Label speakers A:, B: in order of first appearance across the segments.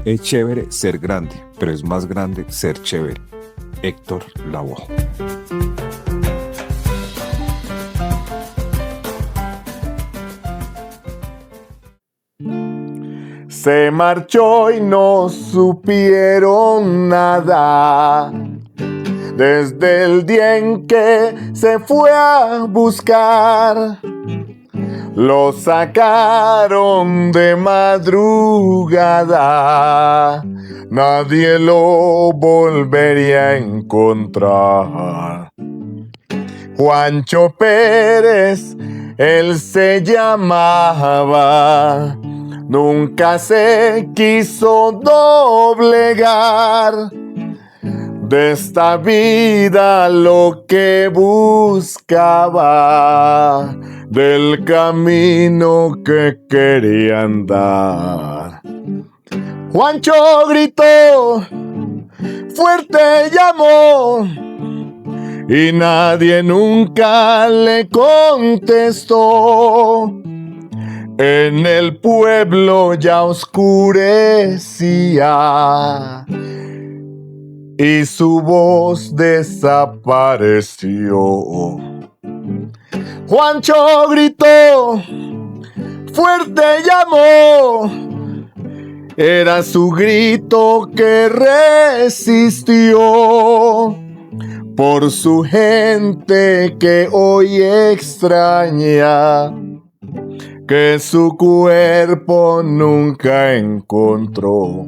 A: Es chévere ser grande, pero es más grande ser chévere. Héctor Lavoe.
B: Se marchó y no supieron nada. Desde el día en que se fue a buscar, lo sacaron de madrugada. Nadie lo volvería a encontrar. Juancho Pérez, él se llamaba. Nunca se quiso doblegar. De esta vida lo que buscaba, del camino que quería andar. Juancho gritó, fuerte llamó, y nadie nunca le contestó. En el pueblo ya oscurecía y su voz desapareció. Juancho gritó, fuerte llamó, era su grito que resistió por su gente que hoy extraña, que su cuerpo nunca encontró.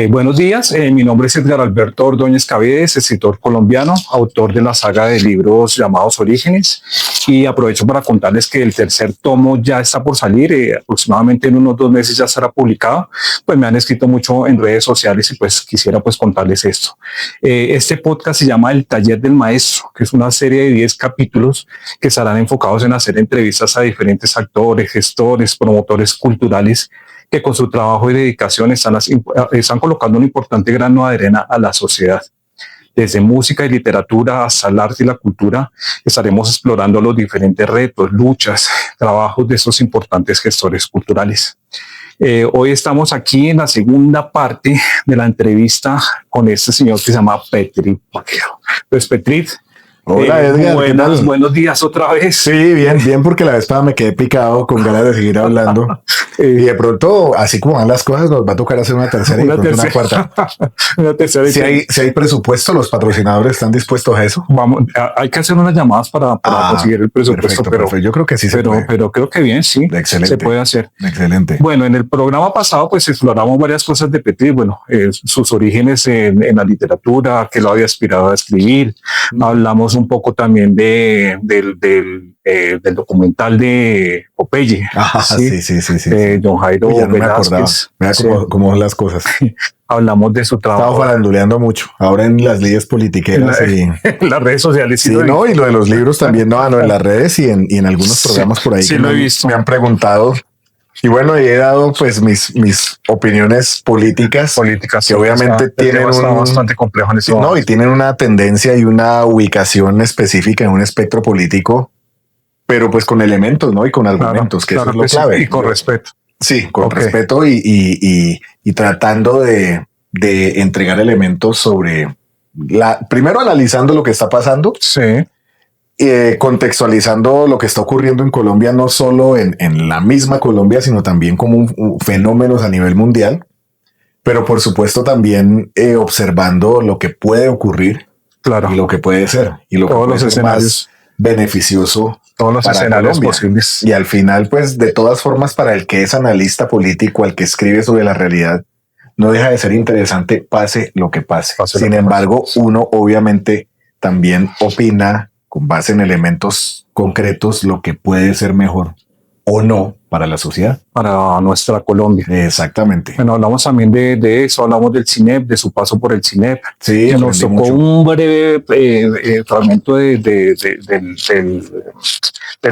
C: Buenos días, mi nombre es Edgar Alberto Ordóñez Caviedes, escritor colombiano, autor de la saga de libros llamados Orígenes, y aprovecho para contarles que el tercer tomo ya está por salir, aproximadamente en unos 2 meses ya estará publicado. Pues me han escrito mucho en redes sociales y pues quisiera pues contarles esto. Este podcast se llama El Taller del Maestro, que es una serie de 10 capítulos que estarán enfocados en hacer entrevistas a diferentes actores, gestores, promotores culturales que con su trabajo y dedicación están colocando un importante grano de arena a la sociedad. Desde música y literatura hasta el arte y la cultura, estaremos explorando los diferentes retos, luchas, trabajos de estos importantes gestores culturales. Hoy estamos aquí en la segunda parte de la entrevista con este señor que se llama Petrit Vaquero. Pues Petrit,
B: hola Edgar,
C: buenos días otra vez.
B: Sí, bien, porque la vez pasada me quedé picado con ganas de seguir hablando. Y de pronto, así como van las cosas, nos va a tocar hacer una tercera y una cuarta.
C: Una tercera.
B: Si hay presupuesto, los patrocinadores están dispuestos a eso.
C: Vamos, hay que hacer unas llamadas para conseguir el presupuesto,
B: perfecto. Yo creo que sí se puede.
C: Pero creo que bien, sí.
B: Excelente.
C: Se puede hacer.
B: Excelente.
C: Bueno, en el programa pasado, pues exploramos varias cosas de Petrit. Bueno, sus orígenes en la literatura, que lo había aspirado a escribir. Hablamos un poco también del documental de Popeye.
B: Sí.
C: John Jairo Velázquez.
B: Vea cómo son las cosas.
C: Hablamos de su trabajo.
B: Estaba faranduleando mucho. Ahora en las leyes politiqueras
C: en las redes sociales.
B: Sí, no, y lo de los libros también. No, en las redes y en algunos programas por ahí.
C: Sí, lo he visto.
B: Me han preguntado. Y bueno, he dado pues mis opiniones políticas que obviamente tienen
C: bastante complejo en eso.
B: No, y tienen una tendencia y una ubicación específica en un espectro político, pero pues con elementos, ¿no? Y con argumentos, que eso es lo clave.
C: Y con respeto.
B: Sí, con respeto y tratando de entregar elementos sobre primero analizando lo que está pasando.
C: Sí.
B: Contextualizando lo que está ocurriendo en Colombia, no solo en la misma Colombia, sino también como fenómenos a nivel mundial, pero por supuesto también observando lo que puede ocurrir,
C: claro,
B: y lo que puede ser, y lo
C: todos
B: que puede ser más beneficioso,
C: todos los escenarios posibles.
B: Y al final, pues de todas formas, para el que es analista político, al que escribe sobre la realidad, no deja de ser interesante, pase lo que pase. Sin embargo, uno obviamente también opina con base en elementos concretos lo que puede ser mejor o no para la sociedad.
C: Para nuestra Colombia.
B: Exactamente.
C: Bueno, hablamos también de eso, hablamos del CINEP, de su paso por el CINEP.
B: Sí,
C: que nos tocó mucho. Un breve fragmento del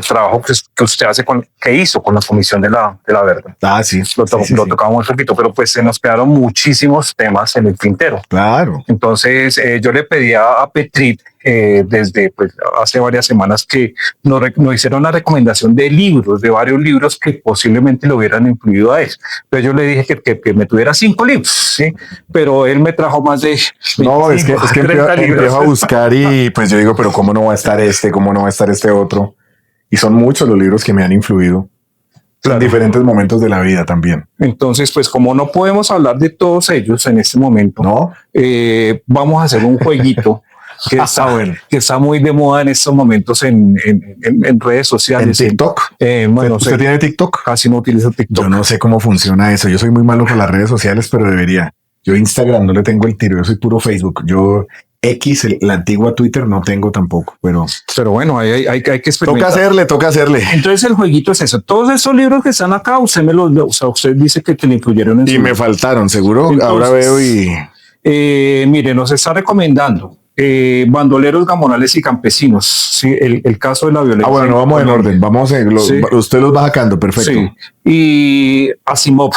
C: trabajo que usted hace que hizo con la Comisión de la Verdad.
B: Sí.
C: Lo tocamos un poquito, pero pues se nos quedaron muchísimos temas en el tintero.
B: Claro.
C: Entonces yo le pedí a Petrit desde pues, hace varias semanas que nos hicieron una recomendación de libros, de varios libros que posiblemente le hubieran influido a él. Entonces yo le dije que me tuviera 5 libros, ¿sí? Pero él me trajo más de 25,
B: No, es que
C: 30 libros.
B: empiezo a buscar y pues yo digo, pero ¿cómo no va a estar este? ¿Cómo no va a estar este otro? Y son muchos los libros que me han influido.
C: Claro.
B: En diferentes momentos de la vida también.
C: Entonces, pues como no podemos hablar de todos ellos en este momento,
B: ¿No?
C: vamos a hacer un jueguito que está muy de moda en estos momentos en redes sociales.
B: ¿En TikTok?
C: Bueno,
B: ¿Usted tiene TikTok?
C: Casi no utilizo TikTok.
B: Yo no sé cómo funciona eso. Yo soy muy malo con las redes sociales, pero debería. Yo Instagram no le tengo el tiro. Yo soy puro Facebook. Yo X, la antigua Twitter, no tengo tampoco. Pero
C: bueno, hay que experimentar.
B: Toca hacerle.
C: Entonces el jueguito es eso. Todos esos libros que están acá, usted usted dice que le incluyeron en
B: Y
C: su
B: me
C: libro.
B: faltaron, seguro.
C: Entonces,
B: ahora veo y...
C: mire, nos está recomendando bandoleros, gamonales y campesinos. Sí, el caso de la violencia.
B: bueno, no vamos en orden. Vamos
C: Sí.
B: Usted los va sacando, perfecto.
C: Sí. Y Asimov.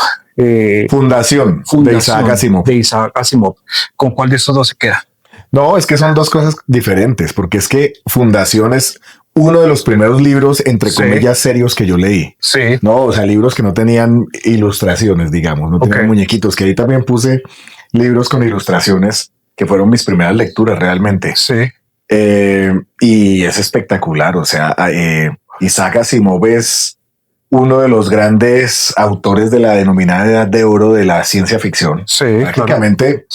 B: Fundación de Isaac Asimov.
C: De Isaac Asimov. ¿Con cuál de estos dos se queda?
B: No, es que son dos cosas diferentes, porque es que Fundación es uno de los primeros libros, entre
C: Sí.
B: comillas, serios que yo leí.
C: Sí.
B: No, o sea, libros que no tenían ilustraciones, digamos, no tenían muñequitos, que ahí también puse libros con ilustraciones, que fueron mis primeras lecturas realmente.
C: Sí.
B: Y es espectacular, o sea, Isaac Asimov es uno de los grandes autores de la denominada Edad de Oro de la ciencia ficción.
C: Sí,
B: Prácticamente,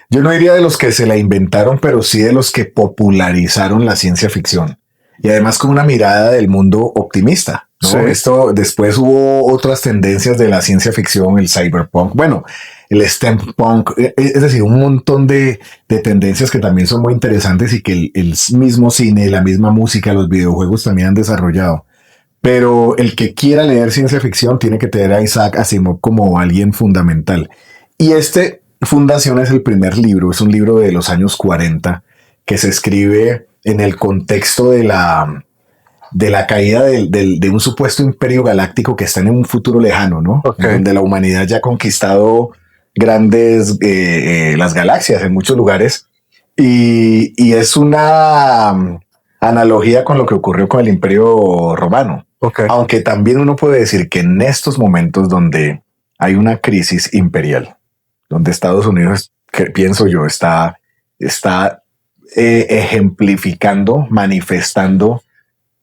B: yo no diría de los que se la inventaron, pero sí de los que popularizaron la ciencia ficción. Y además con una mirada del mundo optimista, ¿no?
C: Sí.
B: Esto después hubo otras tendencias de la ciencia ficción, el cyberpunk, bueno, el steampunk, es decir, un montón de tendencias que también son muy interesantes y que el mismo cine, la misma música, los videojuegos también han desarrollado. Pero el que quiera leer ciencia ficción tiene que tener a Isaac Asimov como alguien fundamental. Y Fundación es el primer libro, es un libro de los años 40 que se escribe en el contexto de la caída de un supuesto imperio galáctico que está en un futuro lejano, ¿no?
C: Okay.
B: Donde la humanidad ya ha conquistado grandes, las galaxias en muchos lugares. Y es una analogía con lo que ocurrió con el imperio romano.
C: Okay.
B: Aunque también uno puede decir que en estos momentos donde hay una crisis imperial, donde Estados Unidos, que pienso yo, está ejemplificando, manifestando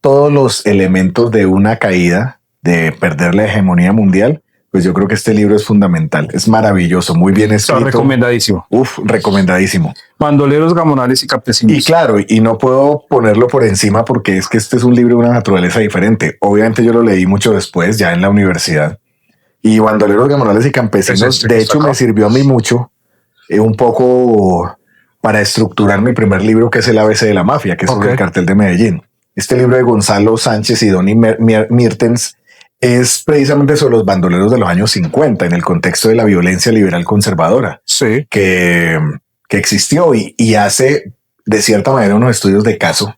B: todos los elementos de una caída, de perder la hegemonía mundial, pues yo creo que este libro es fundamental. Es maravilloso, muy bien escrito.
C: Está recomendadísimo.
B: Recomendadísimo.
C: Bandoleros, gamonales y campesinos.
B: Y claro, y no puedo ponerlo por encima porque es que este es un libro de una naturaleza diferente. Obviamente yo lo leí mucho después, ya en la universidad. Y Bandoleros, Gamonales y Campesinos, de hecho, me sirvió a mí mucho, un poco para estructurar mi primer libro, que es El ABC de la Mafia, que es sobre el cartel de Medellín. Este libro de Gonzalo Sánchez y Donny Mertens es precisamente sobre los bandoleros de los años 50, en el contexto de la violencia liberal conservadora
C: Sí.
B: que existió y hace, de cierta manera, unos estudios de caso,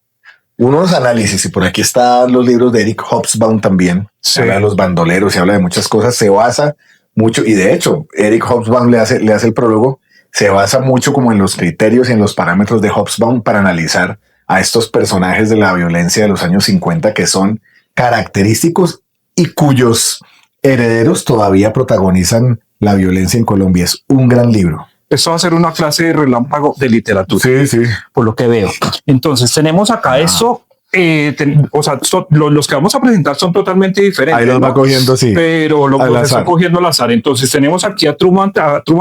B: unos análisis, y por aquí están los libros de Eric Hobsbawm también.
C: Sí.
B: Se habla de los bandoleros, se habla de muchas cosas, se basa mucho, y de hecho, Eric Hobsbawm le hace el prólogo, se basa mucho como en los criterios y en los parámetros de Hobsbawm para analizar a estos personajes de la violencia de los años 50 que son característicos y cuyos herederos todavía protagonizan la violencia en Colombia. Es un gran libro.
C: Esto va a ser una clase de relámpago de literatura.
B: Sí, sí.
C: Por lo que veo. Entonces tenemos acá esto. Los que vamos a presentar son totalmente diferentes.
B: Ahí los va cogiendo, sí.
C: Pero los está cogiendo al azar. Entonces tenemos aquí a Truman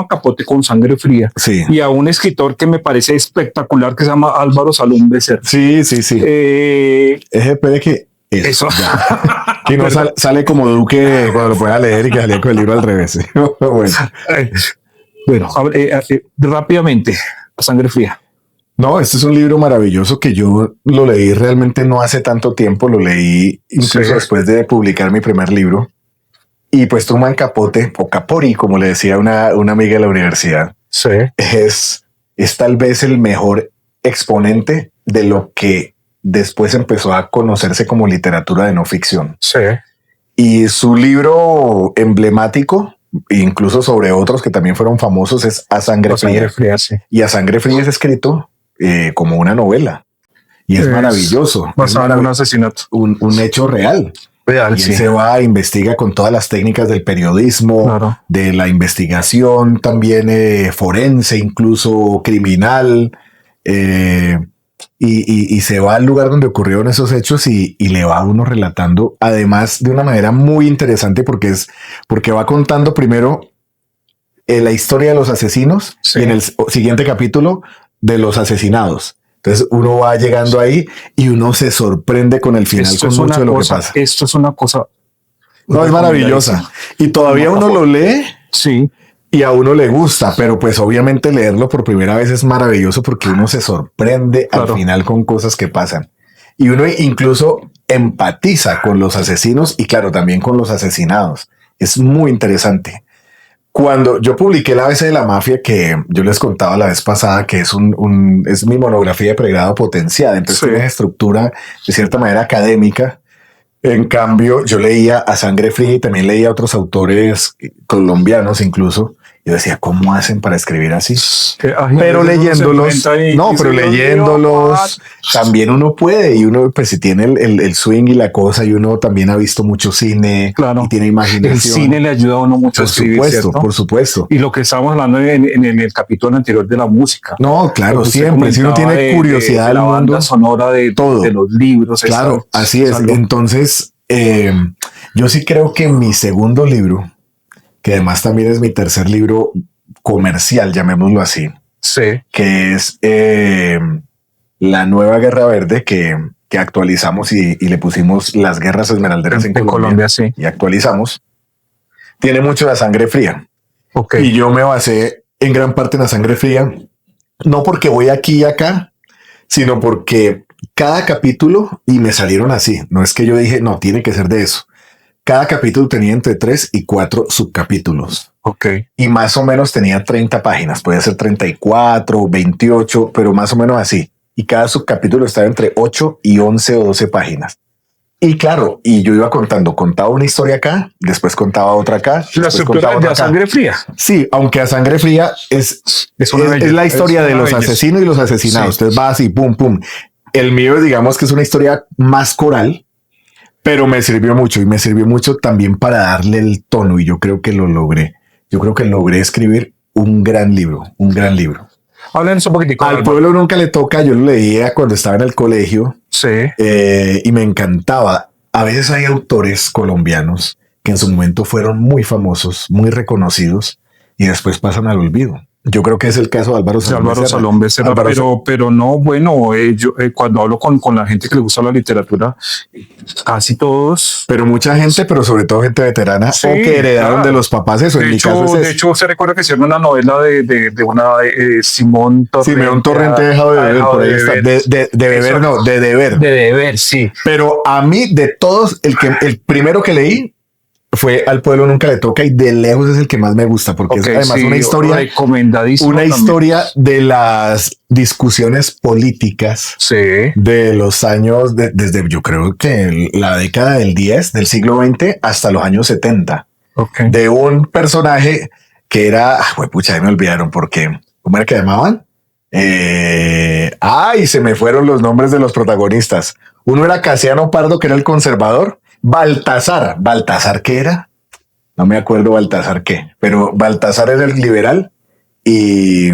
C: Capote con Sangre Fría.
B: Sí.
C: Y a un escritor que me parece espectacular que se llama Álvaro Salón Becerra.
B: Sí, sí, sí. Espere que
C: eso.
B: Que no sale como Duque cuando lo pueda leer y que salía con el libro al revés.
C: Bueno, rápidamente, Sangre Fría.
B: No, este es un libro maravilloso que yo lo leí realmente no hace tanto tiempo, lo leí incluso después de publicar mi primer libro. Y pues Truman Capote, o Capori, como le decía una amiga de la universidad, es tal vez el mejor exponente de lo que después empezó a conocerse como literatura de no ficción.
C: Sí.
B: Y su libro emblemático, incluso sobre otros que también fueron famosos, es A Sangre Fría.
C: Sí.
B: Y A Sangre Fría es escrito como una novela. y es maravilloso. Es
C: Basado en un asesinato.
B: un hecho real.
C: Real,
B: Y
C: sí.
B: él se va, investiga con todas las técnicas del periodismo,
C: Claro.
B: de la investigación también forense, incluso criminal, y se va al lugar donde ocurrieron esos hechos y le va a uno relatando, además de una manera muy interesante porque va contando primero la historia de los asesinos
C: Sí.
B: y en el siguiente capítulo de los asesinados. Entonces uno va llegando ahí y uno se sorprende con el final,
C: Esto
B: con
C: es
B: mucho
C: una
B: de lo
C: cosa,
B: que pasa.
C: esto es una cosa.
B: No, es maravillosa. Y todavía uno lo lee
C: Sí,
B: y a uno le gusta, pero pues obviamente leerlo por primera vez es maravilloso porque uno se sorprende al
C: Claro.
B: final con cosas que pasan. Y uno incluso empatiza con los asesinos y claro, también con los asesinados. Es muy interesante. Cuando yo publiqué el ABC de la mafia, que yo les contaba la vez pasada que es es mi monografía de pregrado potenciada, entonces
C: Sí.
B: tiene esa estructura de cierta manera académica. En cambio, yo leía a Sangre Fría y también leía a otros autores colombianos incluso. Yo decía, ¿cómo hacen para escribir así? Pero leyéndolos, leyéndolos también uno puede y uno pues si tiene el swing y la cosa y uno también ha visto mucho cine
C: Claro.
B: y tiene imaginación.
C: El cine le ayuda a uno mucho a
B: Por
C: escribir,
B: supuesto,
C: ¿cierto?
B: por supuesto.
C: Y lo que estábamos hablando en el capítulo anterior de la música.
B: No, claro,
C: Lo que usted
B: siempre. Si uno
C: comentaba
B: tiene curiosidad
C: de
B: del
C: la
B: mundo,
C: banda sonora de
B: todo.
C: de los libros.
B: claro,
C: esa-
B: así es.
C: esa-
B: Entonces, yo sí creo que mi segundo libro, que además también es mi tercer libro comercial, llamémoslo así,
C: Sí,
B: que es La Nueva Guerra Verde, que actualizamos y le pusimos Las Guerras Esmeralderas en
C: en Colombia, sí.
B: y actualizamos, tiene mucho de Sangre Fría.
C: Ok.
B: Y yo me basé en gran parte en La Sangre Fría, no porque voy aquí y acá, sino porque cada capítulo, y me salieron así, no es que yo dije, no, tiene que ser de eso. Cada capítulo tenía entre 3 y 4 subcapítulos.
C: Ok.
B: Y más o menos tenía 30 páginas, podía ser 34, 28, pero más o menos así. Y cada subcapítulo estaba entre 8 y 11 o 12 páginas. Y claro, y yo iba contaba una historia acá, después contaba otra acá.
C: La
B: después
C: estructura
B: contaba
C: de
B: otra
C: la
B: acá.
C: Sangre Fría.
B: Sí, aunque a Sangre Fría es
C: una
B: es
C: belleza,
B: la historia
C: es
B: de
C: una
B: los
C: belleza.
B: asesinos y los asesinados.
C: Sí.
B: Entonces va así, pum, pum. El mío, digamos que es una historia más coral, pero me sirvió mucho y me sirvió mucho también para darle el tono y yo creo que lo logré. Yo creo que logré escribir un gran libro, un gran libro.
C: Háblenos un poquitico.
B: Al
C: Álvaro.
B: pueblo nunca le toca, yo lo leía cuando estaba en el colegio
C: Sí.
B: y me encantaba. A veces hay autores colombianos que en su momento fueron muy famosos, muy reconocidos y después pasan al olvido. Yo creo que es el caso de Álvaro
C: Sí,
B: Salón
C: Álvaro
B: Becerra.
C: Salón Becerra,
B: Álvaro
C: pero no, bueno, yo cuando hablo con la gente que le gusta la literatura, casi todos.
B: Pero mucha gente, pero sobre todo gente veterana
C: Sí,
B: o que heredaron
C: claro.
B: de los papás eso. En mi caso es
C: De
B: eso.
C: hecho, se recuerda que hicieron una novela de una Simón Torrente.
B: Simeón Torrente ha dejado de beber, por ahí está. De beber,
C: Eso.
B: no, de deber.
C: De deber, sí.
B: Pero a mí, de todos, el primero que leí fue Al pueblo nunca le toca y de lejos es el que más me gusta porque
C: Ok,
B: es además
C: sí,
B: una historia,
C: recomendadísimo
B: una
C: también.
B: historia de las discusiones políticas
C: Sí.
B: de los años, desde yo creo que la década del 10 del siglo XX hasta los años 70.
C: Ok.
B: De un personaje que era, pucha, ahí me olvidaron porque, ¿cómo era que llamaban? Ay, se me fueron los nombres de los protagonistas. Uno era Casiano Pardo, que era el conservador. Baltasar, ¿qué era? No me acuerdo Baltasar qué, pero Baltasar era el liberal y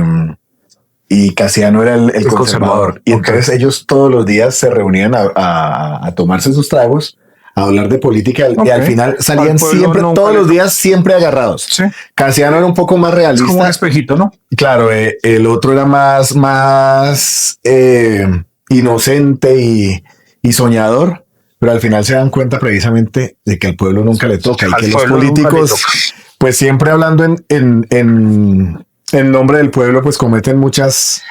B: Casiano era el conservador. Y
C: Ok.
B: entonces ellos todos los días se reunían a tomarse sus tragos, a hablar de política y
C: Ok.
B: al final salían
C: Al pueblo
B: siempre,
C: nunca
B: todos
C: le
B: los
C: toca.
B: días, siempre agarrados.
C: Sí.
B: Casiano era un poco más
C: Es como un
B: realista.
C: espejito, ¿no?
B: Claro, el otro era más inocente y soñador, pero al final se dan cuenta precisamente de que al pueblo nunca le toca y
C: Al
B: que los
C: pueblo nunca le
B: políticos,
C: toca.
B: pues siempre hablando en nombre del pueblo, pues cometen muchas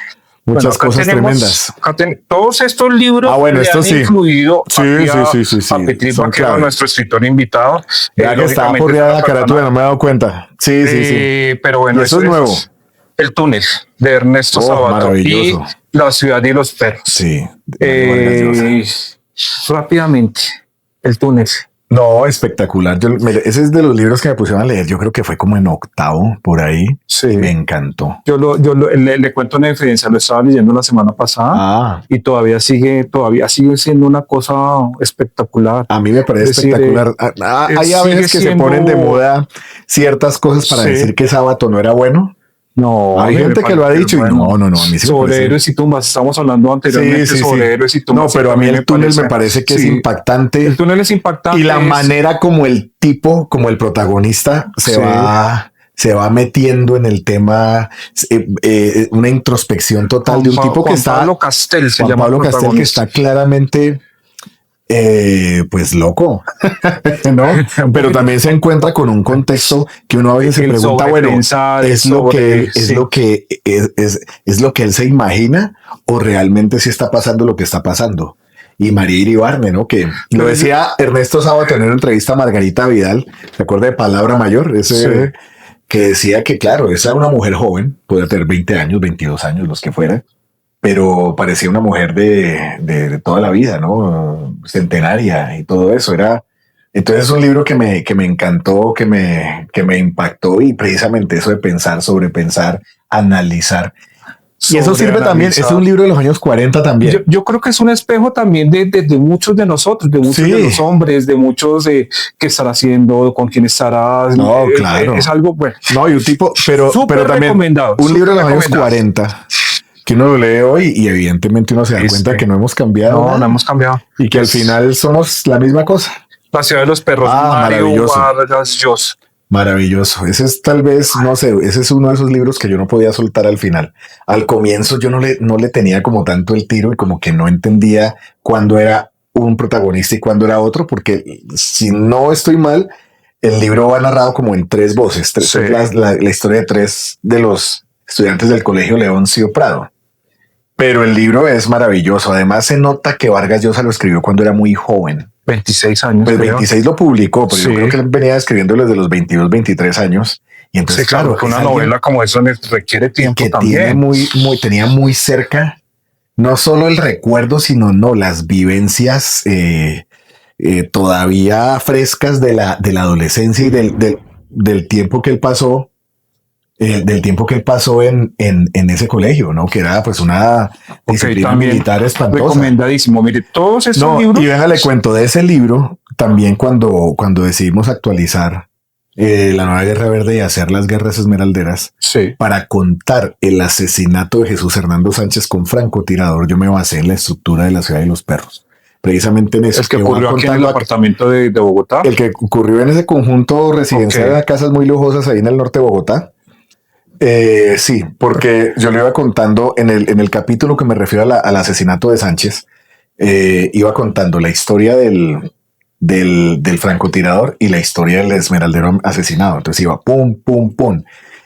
C: Bueno, acá
B: cosas
C: tenemos-
B: tremendas.
C: acá todos estos libros
B: bueno,
C: le
B: esto
C: han
B: sí.
C: incluido
B: Sí,
C: aquí a,
B: sí.
C: a Petri
B: Son
C: Vaquero,
B: clave.
C: nuestro escritor invitado.
B: Ya que estaba
C: Lógicamente
B: porreada
C: es
B: la
C: una
B: carátula, no
C: persona-
B: me he dado cuenta. Sí.
C: Pero bueno,
B: Y eso es nuevo.
C: El túnel de Ernesto
B: Oh,
C: Sabato
B: maravilloso.
C: y La ciudad y los perros.
B: Sí. de Mario Vargas Llosa.
C: Rápidamente, el túnel.
B: No, espectacular. Ese es de los libros que me pusieron a leer. Yo creo que fue como en octavo, por ahí.
C: Sí.
B: Me encantó.
C: Le cuento una diferencia, lo estaba leyendo la semana pasada y todavía sigue siendo una cosa espectacular.
B: A mí me parece espectacular. Hay a veces que se ponen de moda ciertas cosas para decir que Sábato no era bueno.
C: No,
B: hay gente que lo ha dicho y no. A mí sí
C: sobre héroes y tumbas, estamos hablando anteriormente sobre héroes y tumbas.
B: No, pero a mí el túnel me parece que es impactante.
C: El túnel es impactante.
B: Y la manera como el tipo, como el protagonista se va metiendo en el tema, una introspección total de un tipo que está...
C: Pablo Castel se
B: Juan
C: llama.
B: Pablo Castel, que está claramente... pues loco, ¿no? Pero también se encuentra con un contexto que uno a veces se pregunta, bueno, ¿es lo que él se imagina o realmente sí está pasando lo que está pasando? Y María Iribarne, ¿no? Que lo decía Ernesto Sábato en una entrevista a Margarita Vidal, ¿se acuerda de Palabra Mayor? Que decía que, claro, esa era una mujer joven, podía tener 20 años, 22 años, los que fuera, pero parecía una mujer de toda la vida, ¿no? Centenaria y todo eso. Entonces es un libro que me encantó, que me impactó, y precisamente eso de pensar, sobrepensar, analizar. Y eso sirve también, es un libro de los años 40 también.
C: Yo creo que es un espejo también de muchos de nosotros, de muchos de los hombres, de muchos de qué estará haciendo, con quién estarás.
B: No, claro.
C: Es algo bueno.
B: No, y un tipo, pero también un libro de los años 40 que uno lo lee hoy y evidentemente uno se da cuenta que no hemos cambiado.
C: No hemos cambiado.
B: Y que al final somos la misma cosa.
C: La ciudad de los perros.
B: Maravilloso.
C: Vargas Llosa.
B: Maravilloso. Ese es tal vez, no sé, ese es uno de esos libros que yo no podía soltar al final. Al comienzo yo no le tenía como tanto el tiro y como que no entendía cuándo era un protagonista y cuándo era otro, porque si no estoy mal, el libro va narrado como en tres voces. La historia de tres de los estudiantes del Colegio Leoncio Prado. Pero el libro es maravilloso. Además se nota que Vargas Llosa lo escribió cuando era muy joven.
C: 26 años.
B: Pues 26 lo publicó, pero yo creo que él venía escribiendo desde los 22, 23 años. Y entonces,
C: claro, que una novela como eso requiere tiempo
B: que
C: también.
B: Tenía muy cerca, no solo el recuerdo, sino las vivencias todavía frescas de la adolescencia y del tiempo que él pasó. Del tiempo que él pasó en ese colegio, ¿no? Que era pues una disciplina militar espantosa.
C: Recomendadísimo. Mire, todos estos libros.
B: Y venga, le cuento de ese libro también cuando decidimos actualizar la Nueva Guerra Verde y hacer las guerras esmeralderas para contar el asesinato de Jesús Hernando Sánchez con francotirador. Yo me basé en la estructura de la ciudad de los perros. Precisamente en eso.
C: El que ocurrió aquí en el apartamento de Bogotá.
B: El que ocurrió en ese conjunto residencial de casas muy lujosas ahí en el norte de Bogotá. Sí, porque yo le iba contando en el capítulo que me refiero al asesinato de Sánchez, iba contando la historia del francotirador y la historia del esmeraldero asesinado. Entonces iba pum, pum, pum.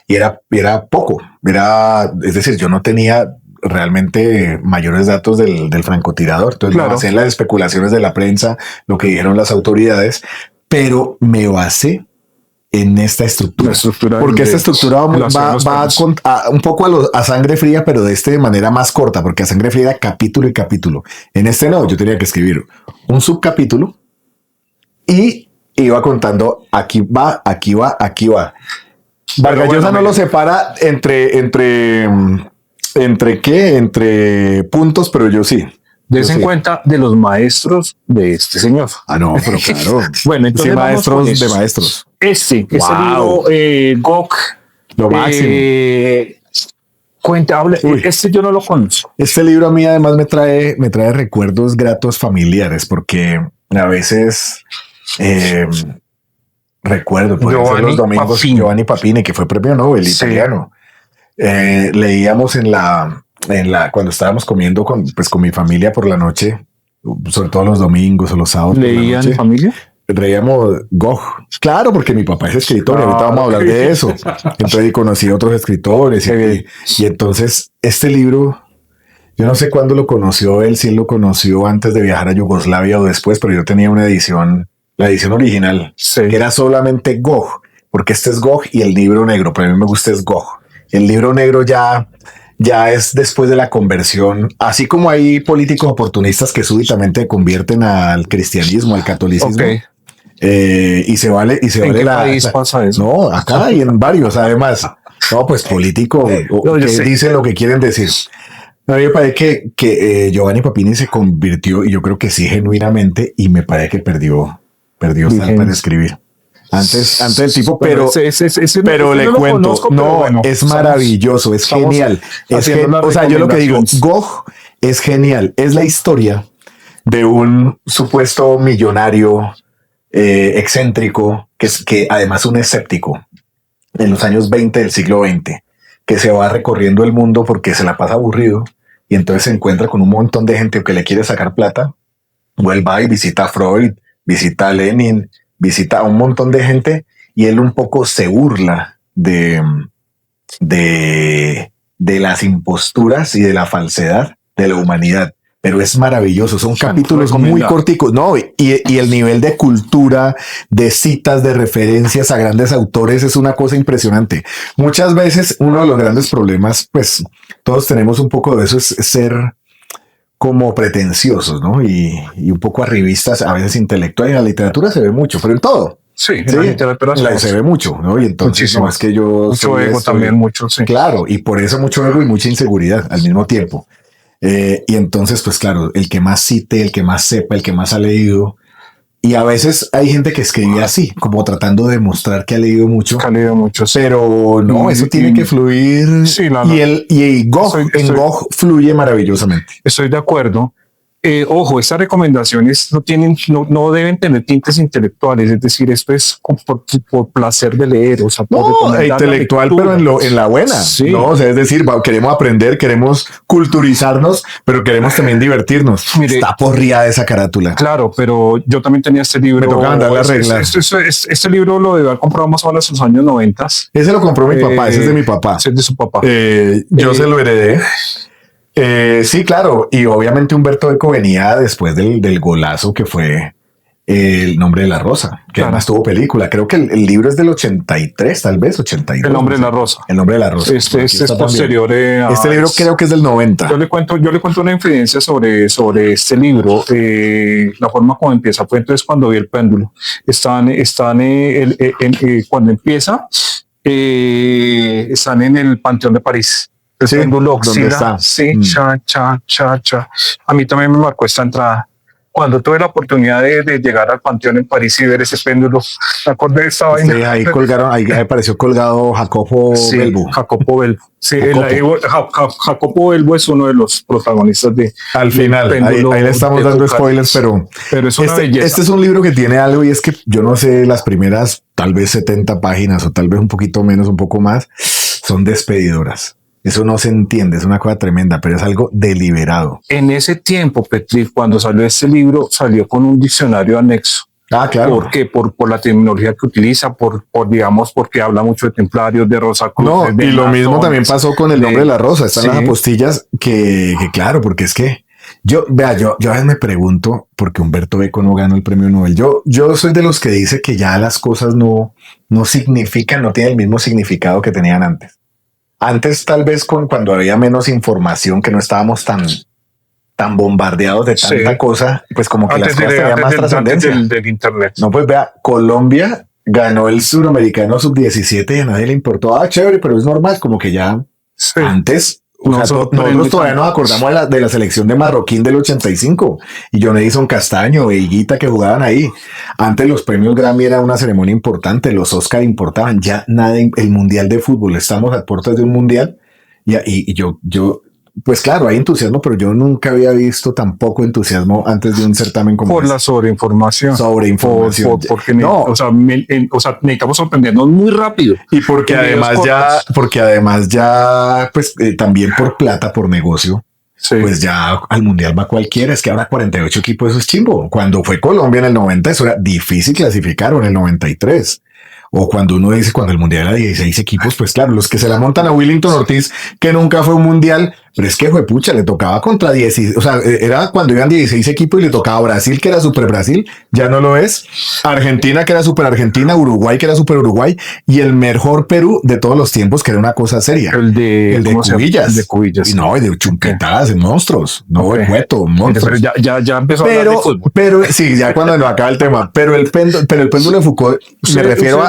B: Y era poco. Es decir, yo no tenía realmente mayores datos del francotirador. Entonces me basé en las especulaciones de la prensa, lo que dijeron las autoridades, pero me basé en esta estructura, porque esta estructura va un poco a sangre fría, pero de manera más corta, porque a sangre fría era capítulo y capítulo. En este no, yo tenía que escribir un subcapítulo y iba contando aquí va. Vargas Llosa no lo separa entre puntos, pero yo sí.
C: Dese en cuenta de los maestros de este señor.
B: No, pero claro.
C: Bueno, entonces
B: sí, maestros de maestros.
C: Este libro, Gok.
B: Lo máximo.
C: Este yo no lo conozco.
B: Este libro a mí además me trae recuerdos gratos familiares, porque a veces recuerdo, por ejemplo, los domingos, Giovanni Papini, que fue premio Nobel italiano. Leíamos cuando estábamos comiendo con mi familia por la noche, sobre todo los domingos o los sábados.
C: ¿Leían en familia?
B: Leíamos Gog. Claro, porque mi papá es escritor y ahorita vamos a hablar de eso. Entonces conocí a otros escritores y entonces este libro, yo no sé cuándo lo conoció él, si él lo conoció antes de viajar a Yugoslavia o después, pero yo tenía una edición, la edición original, que era solamente Gog, porque este es Gog y el libro negro, pero a mí me gusta es Gog. El libro negro ya es después de la conversión, así como hay políticos oportunistas que súbitamente convierten al cristianismo, al catolicismo. y se vale
C: ¿En qué país pasa eso?
B: No, acá y en varios, además. No, pues político,
C: No, yo
B: que
C: sé.
B: dicen lo que quieren decir. A mí me parece que Giovanni Papini se convirtió, y yo creo que sí, genuinamente, y me parece que perdió sal
C: Vigencia.
B: para escribir. Antes del tipo, pero,
C: ese
B: pero le
C: no lo
B: cuento,
C: conozco, pero
B: no,
C: bueno,
B: es maravilloso, es
C: estamos
B: genial.
C: haciendo las
B: O sea, yo lo que digo,
C: recomendaciones.
B: Gog es genial. Es la historia de un supuesto millonario excéntrico, que además un escéptico, en los años 20 del siglo XX, que se va recorriendo el mundo porque se la pasa aburrido y entonces se encuentra con un montón de gente que le quiere sacar plata. Vuelve y visita a Freud, visita a Lenin, visita a un montón de gente y él un poco se burla de las imposturas y de la falsedad de la humanidad. Pero es maravilloso, son capítulos muy
C: recomendado.
B: corticos, ¿no? Y el nivel de cultura, de citas, de referencias a grandes autores es una cosa impresionante. Muchas veces uno de los grandes problemas, pues todos tenemos un poco de eso, es ser como pretenciosos, ¿no? Y un poco arribistas, a veces intelectuales. En la literatura se ve mucho, pero en todo.
C: Sí, en
B: Sí,
C: la literatura
B: se ve mucho, ¿no? Y entonces
C: muchísimo.
B: no es que yo
C: Mucho
B: soy
C: ego
B: esto,
C: también, mucho, sí.
B: claro, y por eso mucho ego y mucha inseguridad al mismo tiempo. Y entonces, pues claro, el que más cite, el que más sepa, el que más ha leído. Y a veces hay gente que escribe así, como tratando de mostrar que ha leído mucho.
C: Cálido mucho, sí.
B: Pero no, eso tiene que fluir.
C: Sí,
B: y Gog, en Gog fluye maravillosamente.
C: Estoy de acuerdo. Ojo, estas recomendaciones no deben tener tintes intelectuales, es decir, esto es por placer de leer, o sea, por
B: No,
C: recomendar la
B: intelectual,
C: lectura.
B: pero en la buena.
C: Sí.
B: ¿No? O sea, es decir, queremos aprender, queremos culturizarnos, pero queremos también divertirnos.
C: Mire,
B: está porriada esa carátula.
C: Claro, pero yo también tenía este libro.
B: Me tocaba mandar las reglas.
C: Este libro lo debía haber comprado más o menos en los años 90.
B: Ese lo compró mi papá, ese es de mi papá.
C: Ese es de su papá.
B: Yo se lo heredé. Sí, claro. Y obviamente Humberto Eco venía después del golazo que fue El nombre de la rosa, que
C: Claro.
B: además tuvo película. Creo que el libro es del 83, tal vez 82.
C: El nombre
B: no
C: de
B: sé.
C: la rosa.
B: El nombre de la rosa.
C: Este
B: Aquí
C: es
B: está también.
C: posterior.
B: Este libro creo que es del 90.
C: Yo le cuento una infidencia sobre este libro. La forma como empieza fue entonces cuando vi el péndulo. Cuando empieza, están en el Panteón de París. El
B: Sí,
C: péndulo
B: ¿dónde
C: oscila.
B: está?
C: Sí,
B: Mm.
C: cha. A mí también me marcó esta entrada. Cuando tuve la oportunidad de llegar al Panteón en París y ver ese péndulo, me acordé de esta vaina.
B: Sí, ahí colgaron, ahí apareció colgado Jacopo
C: Sí,
B: Belbu.
C: Jacopo Belbo. Sí,
B: Jacopo.
C: Jacopo Belbo es uno de los protagonistas de.
B: Al final,
C: péndulo
B: ahí le estamos
C: de
B: dando
C: Bucarest.
B: spoilers, pero
C: Es una belleza.
B: este es un libro que tiene algo y es que yo no sé, las primeras tal vez 70 páginas o tal vez un poquito menos, un poco más, son despedidoras. Eso no se entiende, es una cosa tremenda, pero es algo deliberado.
C: En ese tiempo, Petri, cuando salió este libro, salió con un diccionario anexo.
B: Ah, claro.
C: ¿Por qué? Por la terminología que utiliza, digamos, porque habla mucho de templarios, de Rosacruz.
B: No,
C: de
B: y lo
C: matones,
B: mismo también pasó con el nombre de la rosa. Están
C: sí.
B: las apostillas que claro, porque es que yo a veces me pregunto por qué Humberto Eco no ganó el premio Nobel. Yo soy de los que dice que ya las cosas no significan, no tienen el mismo significado que tenían antes. Antes, tal vez cuando había menos información, que no estábamos tan bombardeados de tanta
C: Sí.
B: cosa, pues como que las
C: Antes
B: cosas tenían más trascendencia.
C: del internet.
B: No, pues vea, Colombia ganó el suramericano sub-17 y a nadie le importó. Ah, chévere, pero es normal, como que ya
C: Sí.
B: antes. Nosotros
C: sorprende
B: todavía nos acordamos de la selección de Marroquín del 85 y John Edison Castaño e Higuita que jugaban ahí. Antes los premios Grammy era una ceremonia importante, los Oscar importaban, ya nada, el mundial de fútbol, estamos a puertas de un mundial y yo, pues claro, hay entusiasmo, pero yo nunca había visto tan poco entusiasmo antes de un certamen como
C: Por
B: este.
C: la sobreinformación.
B: Sobreinformación.
C: Porque
B: No.
C: necesitamos sorprendernos muy rápido.
B: Y porque
C: En videos
B: además ya, pues también por plata, por negocio,
C: Sí.
B: pues ya al mundial va cualquiera. Es que ahora 48 equipos, eso es chimbo. Cuando fue Colombia en el 90, eso era difícil clasificar, o en el 93. O cuando uno dice cuando el mundial era 16 equipos, pues claro, los que se la montan a Willington Ortiz, que nunca fue un mundial, Pero es que, juepucha, le tocaba contra 16, o sea, era cuando iban 16 equipos y le tocaba a Brasil, que era Super Brasil, ya no lo es, Argentina, que era Super Argentina, Uruguay, que era Super Uruguay, y el mejor Perú de todos los tiempos, que era una cosa seria.
C: El de
B: Cubillas.
C: El de Cubillas.
B: Y no, de chunquetadas, de monstruos, no,
C: Ok.
B: de cueto, monstruos.
C: Pero ya empezó a hablar de fútbol.
B: Pero sí, ya cuando nos acaba el tema, pero el péndulo de Foucault, me refiero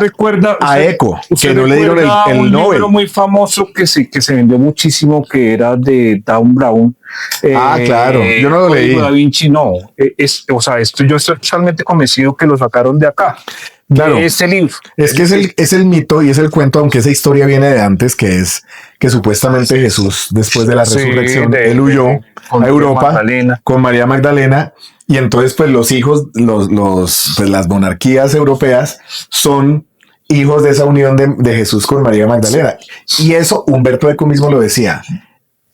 B: a Eco, que no le dieron el
C: un
B: Nobel.
C: libro muy famoso que se vendió muchísimo, que era de Dan Brown.
B: Claro, yo no lo
C: Código
B: leí.
C: Da Vinci, no. Yo estoy totalmente convencido que lo sacaron de acá.
B: Claro.
C: De este libro.
B: Es que es el mito y es el cuento, aunque esa historia viene de antes, que es que supuestamente Jesús, después de la
C: Sí,
B: resurrección, él huyó
C: con
B: a Europa
C: Magdalena.
B: con María Magdalena, y entonces pues los hijos, pues las monarquías europeas son hijos de esa unión de Jesús con María Magdalena. Y eso Humberto Eco mismo lo decía.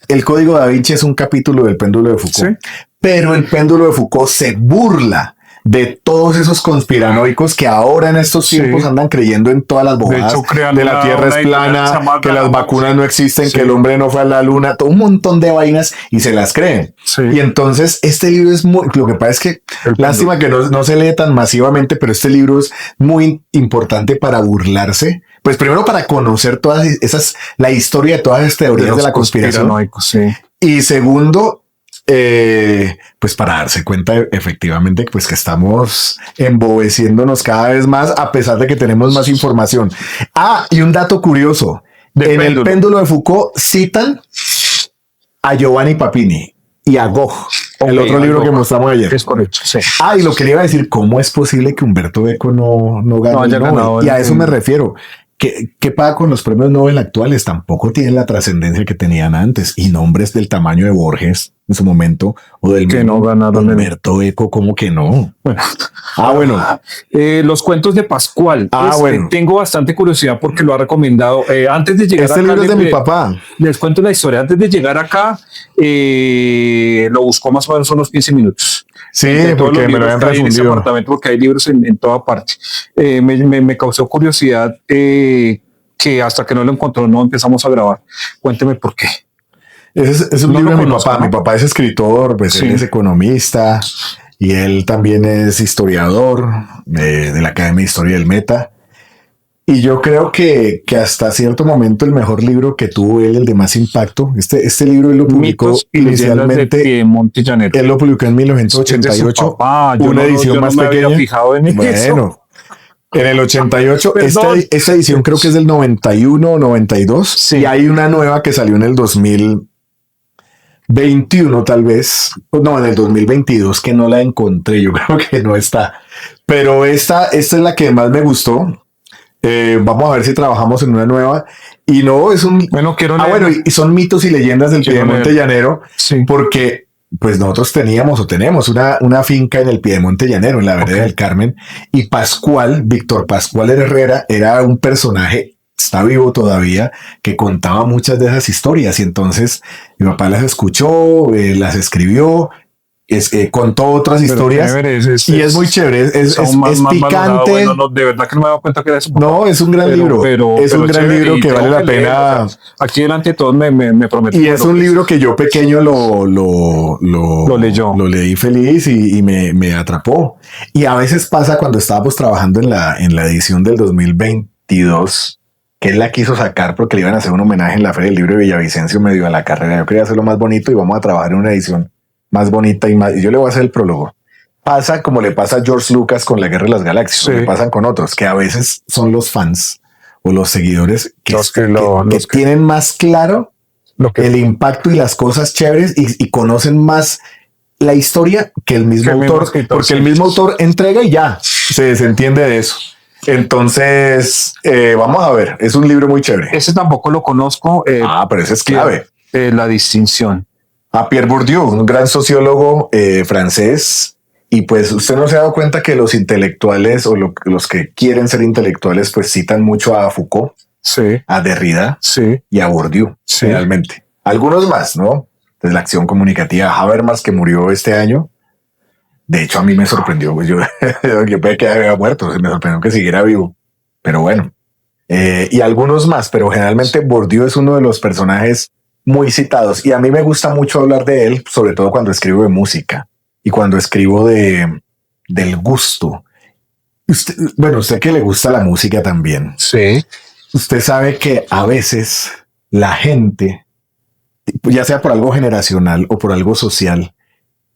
B: El Código Da Vinci es un capítulo del péndulo de Foucault, pero el péndulo de Foucault se burla de todos esos conspiranoicos que ahora en estos tiempos andan creyendo en todas las bobadas de la Tierra es plana, que las vacunas no existen, que el hombre no fue a la luna, todo un montón de vainas y se las creen.
C: Sí.
B: Y entonces este libro es muy, lo que pasa es que lástima que no se lee tan masivamente, pero este libro es muy importante para burlarse. Pues primero para conocer todas esas, la historia de todas estas teorías de la conspiración.
C: Sí.
B: Y segundo, pues para darse cuenta efectivamente pues que estamos embobeciéndonos cada vez más a pesar de que tenemos más información. Y un dato curioso. El péndulo de Foucault citan a Giovanni Papini y a Gogh, el otro libro que mostramos ayer.
C: Es correcto, sí.
B: Y lo que le iba a decir, ¿cómo es posible que Humberto Eco no gane el Nobel? Y a eso me refiero. ¿Qué pasa con los premios Nobel actuales? Tampoco tienen la trascendencia que tenían antes. Y nombres del tamaño de Borges en su momento o del
C: que no ganaron
B: Humberto Eco, ¿cómo que no?
C: Bueno. Los cuentos de Pascual.
B: Bueno.
C: Tengo bastante curiosidad porque lo ha recomendado. Antes de llegar
B: acá. Libro es de mi papá.
C: Les cuento la historia. Antes de llegar acá, lo buscó más o menos unos 15 minutos.
B: Sí, porque me lo habían refundido.
C: Porque hay libros en toda parte. Me causó curiosidad que hasta que no lo encontró no empezamos a grabar. Cuénteme por qué.
B: Es un libro de mi papá. ¿No? Mi papá es escritor, pues él es economista y él también es historiador de la Academia de Historia del Meta. Y yo creo que hasta cierto momento el mejor libro que tuvo él, el de más impacto, este libro él lo publicó inicialmente. Él lo publicó en 1988, una edición más pequeña. Bueno, en el 88, esta edición creo que es del 91 o 92, y hay una nueva que salió en el 2021 tal vez, no, en el 2022 que no la encontré, yo creo que no está, pero esta es la que más me gustó. Vamos a ver si trabajamos en una nueva. Y no, es un...
C: Bueno,
B: y son mitos y leyendas del Piedemonte Llanero, porque pues nosotros tenemos una finca en el Piedemonte Llanero, en la vereda del Carmen, y Víctor Pascual Herrera, era un personaje, está vivo todavía, que contaba muchas de esas historias, y entonces mi papá las escuchó, las escribió, contó otras historias, y es muy chévere, es picante.
C: Bueno, de verdad que no me he dado cuenta que era eso.
B: No, es un gran libro, es un gran libro que vale la pena.
C: Aquí delante de todos me prometí.
B: Y es un libro que yo pequeño lo leí feliz y me atrapó. Y a veces pasa cuando estábamos trabajando en la edición del 2022, que él la quiso sacar porque le iban a hacer un homenaje en la Feria del Libro de Villavicencio medio a la carrera. Yo quería hacerlo más bonito y vamos a trabajar en una edición más bonita y yo le voy a hacer el prólogo. Pasa como le pasa a George Lucas con la Guerra de las Galaxias, le pasan con otros, que a veces son los fans o los seguidores que tienen más claro el impacto y las cosas chéveres y conocen más la historia que el mismo autor, porque el mismo autor entrega y ya se desentiende de eso. Entonces, vamos a ver, es un libro muy chévere.
C: Ese tampoco lo conozco.
B: Pero ese es clave.
C: La distinción.
B: A Pierre Bourdieu, un gran sociólogo francés. Y pues usted no se ha dado cuenta que los intelectuales o los que quieren ser intelectuales pues citan mucho a Foucault, a Derrida y a Bourdieu, realmente. Algunos más, ¿no? Desde la acción comunicativa, Habermas, que murió este año. De hecho, a mí me sorprendió. Pues yo pensé que había muerto, me sorprendió que siguiera vivo. Pero bueno. Y algunos más, pero generalmente Bourdieu es uno de los personajes muy citados. Y a mí me gusta mucho hablar de él, sobre todo cuando escribo de música y cuando escribo del gusto. Usted que le gusta la música también.
C: Sí.
B: Usted sabe que a veces la gente, ya sea por algo generacional o por algo social,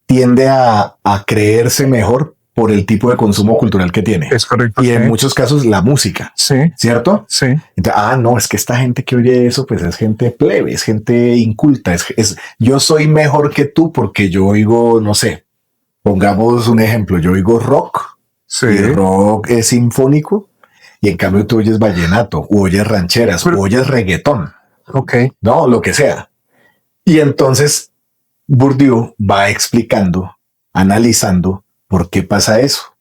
B: tiende a creerse mejor por el tipo de consumo cultural que tiene.
C: Es correcto.
B: Y en muchos casos la música.
C: Sí.
B: ¿Cierto?
C: Sí.
B: Entonces, no, es que esta gente que oye eso, pues es gente plebe, es gente inculta. Yo soy mejor que tú porque yo oigo, no sé, pongamos un ejemplo, yo oigo rock.
C: Sí.
B: Y el rock es sinfónico y en cambio tú oyes vallenato o oyes rancheras o oyes reggaetón.
C: Ok.
B: No, lo que sea. Y entonces Bourdieu va explicando, analizando por qué pasa eso.